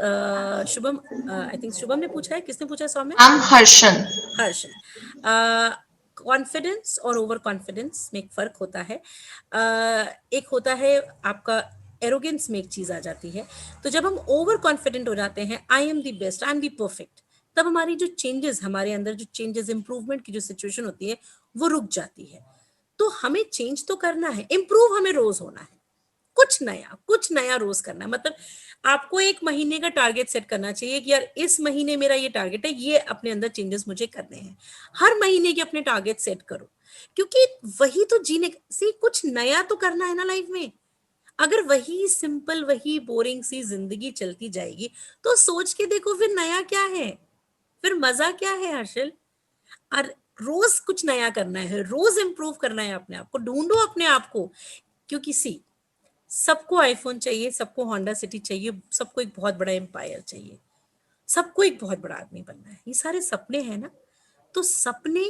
शुभम, आई थिंक शुभम ने पूछा है, किसने पूछा है Saumya? I'm Harshan. Harshan. Confidence और ओवर कॉन्फिडेंस में एक फर्क होता है। एक होता है आपका एरोगेंस में एक चीज आ जाती है। तो जब हम ओवर कॉन्फिडेंट हो जाते हैं, I am the best, I am the perfect, तब हमारी जो चेंजेस, हमारे अंदर जो चेंजेस, इंप्रूवमेंट की जो सिचुएशन होती है वो रुक जाती है। तो हमें चेंज तो करना है, इंप्रूव हमें रोज होना है, कुछ नया रोज करना है। मतलब आपको एक महीने का टारगेट सेट करना चाहिए कि यार इस महीने मेरा ये टारगेट है, ये अपने अंदर चेंजेस मुझे करने हैं। हर महीने के अपने टारगेट सेट करो, क्योंकि वही तो जीने से कुछ नया तो करना है ना लाइफ में। अगर वही सिंपल, वही बोरिंग सी जिंदगी चलती जाएगी तो सोच के देखो फिर नया क्या है, फिर मजा क्या है हर्षल? और रोज कुछ नया करना है, रोज इंप्रूव करना है अपने आप को, ढूंढो अपने आप को। क्योंकि सी सबको आईफोन चाहिए, सबको होंडा सिटी चाहिए, सबको एक बहुत बड़ा एम्पायर चाहिए, सबको एक बहुत बड़ा आदमी बनना है, ये सारे सपने हैं ना। तो सपने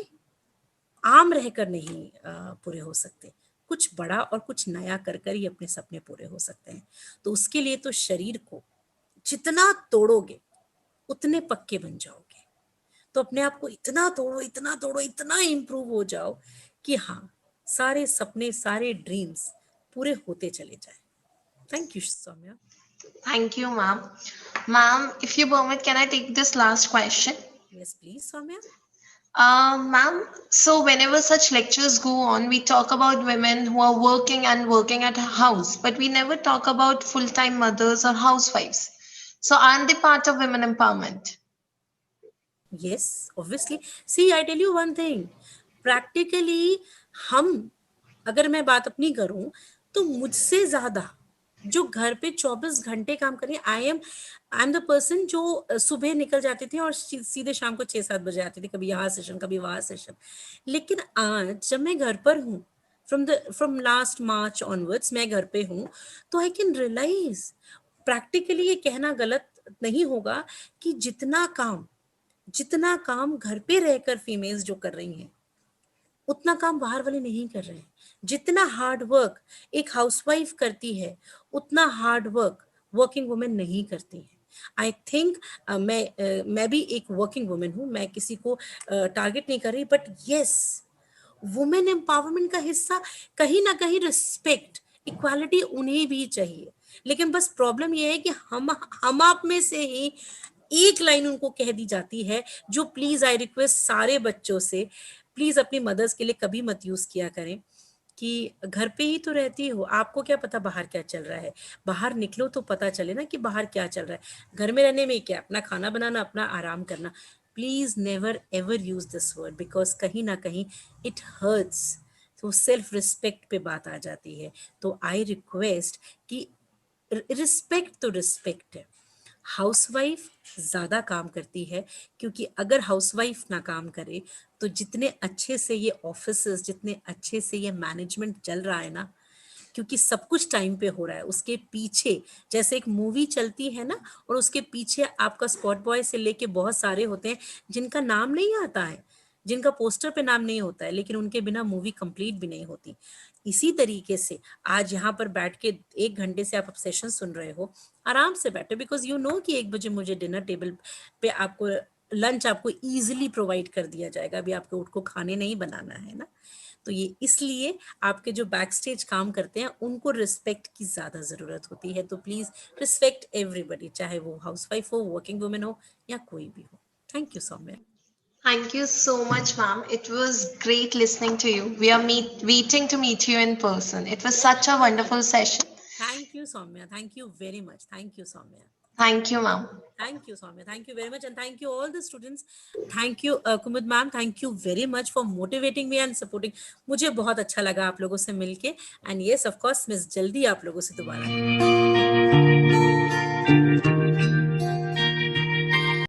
आम रहकर नहीं पूरे हो सकते, कुछ बड़ा और कुछ नया कर कर ही अपने सपने पूरे हो सकते हैं। तो उसके लिए तो शरीर को जितना तोड़ोगे उतने पक्के बन जाओगे। तो अपने आप को इतना तोड़ो, इतना तोड़ो, इतना इंप्रूव हो जाओ कि हाँ, सारे सपने, सारे ड्रीम्स पूरे होते चले जाए। Thank you Saumya. Thank you, ma'am. Ma'am, if you permit, can I take this last question? Yes, please, Soumya. Ma'am, so whenever such lectures go on, we talk about women who are working and working at a house, but we never talk about full-time mothers or housewives. So aren't they part of women empowerment? Yes, obviously. See, I tell you one thing. Practically, हम, अगर मैं बात अपनी करूं तो मुझसे ज्यादा जो घर पे 24 घंटे काम कर रही है, आई एम द पर्सन जो सुबह निकल जाते थे और सीधे शाम को 6-7 बजे आते थे, कभी यहाँ सेशन, कभी वहाँ सेशन। लेकिन आज जब मैं घर पर हूँ, फ्रॉम लास्ट मार्च ऑनवर्ड्स मैं घर पे हूँ, तो आई कैन रियलाइज, प्रैक्टिकली ये कहना गलत नहीं होगा कि जितना काम घर पे रहकर फीमेल्स जो कर रही हैं उतना काम बाहर वाले नहीं कर रहे हैं। जितना हार्ड वर्क एक हाउसवाइफ करती है उतना हार्ड वर्क वर्किंग वुमेन नहीं करती है। आई थिंक मैं भी एक वर्किंग वुमेन हूँ, मैं किसी को टारगेट नहीं कर रही, बट यस, वुमेन एम्पावरमेंट का हिस्सा कहीं ना कहीं रिस्पेक्ट, इक्वालिटी उन्हें भी चाहिए। लेकिन बस प्रॉब्लम यह है कि हम आप में से ही एक लाइन उनको कह दी जाती है, जो प्लीज आई रिक्वेस्ट सारे बच्चों से, प्लीज अपनी मदर्स के लिए कभी मत यूज किया करें कि घर पे ही तो रहती हो, आपको क्या पता बाहर क्या चल रहा है। बाहर निकलो तो पता चले ना कि बाहर क्या चल रहा है। घर में रहने में क्या, अपना खाना बनाना, अपना आराम करना। Please never ever use this word, because कहीं ना कहीं इट हर्ट्स। तो सेल्फ रिस्पेक्ट पे बात आ जाती है। तो आई रिक्वेस्ट कि रिस्पेक्ट तो रिस्पेक्ट है। हाउसवाइफ ज़्यादा काम करती है, क्योंकि अगर हाउसवाइफ ना काम करे तो जितने अच्छे से ये ऑफिसेस, जितने अच्छे से ये मैनेजमेंट चल रहा है ना, क्योंकि सब कुछ टाइम पे हो रहा है, उसके पीछे जैसे एक मूवी चलती है ना, और उसके पीछे आपका स्पॉट बॉय से लेके बहुत सारे होते हैं जिनका नाम नहीं आता है, जिनका पोस्टर पे नाम नहीं होता है, लेकिन उनके बिना मूवी कंप्लीट भी नहीं होती। इसी तरीके से आज यहाँ पर बैठ के 1 घंटे से आप सेशन सुन रहे हो, आराम से बैठो, बिकॉज यू नो कि 1 बजे मुझे डिनर टेबल पे आपको लंच आपको इजीली प्रोवाइड कर दिया जाएगा। अभी आपको उठ को खाने नहीं बनाना है ना। तो ये इसलिए आपके जो बैक स्टेज काम करते हैं उनको रिस्पेक्ट की ज़्यादा ज़रूरत होती है। तो प्लीज़ रिस्पेक्ट एवरीबडी, चाहे वो हाउसवाइफ हो, वर्किंग वुमेन हो, या कोई भी हो। Thank you Saumya. Thank you so much, ma'am. It was great listening to you. We are waiting to meet you in person. It was such a wonderful session. Thank you Saumya, thank you very much, thank you Saumya. Thank you, ma'am. Thank you, Soumya. Thank you very much. And thank you all the students. Thank you, Kumud ma'am. Thank you very much for motivating me and supporting. मुझे बहुत अच्छा लगा आप लोगों से मिलके. And yes, of course, miss जल्दी आप लोगों से दोबारा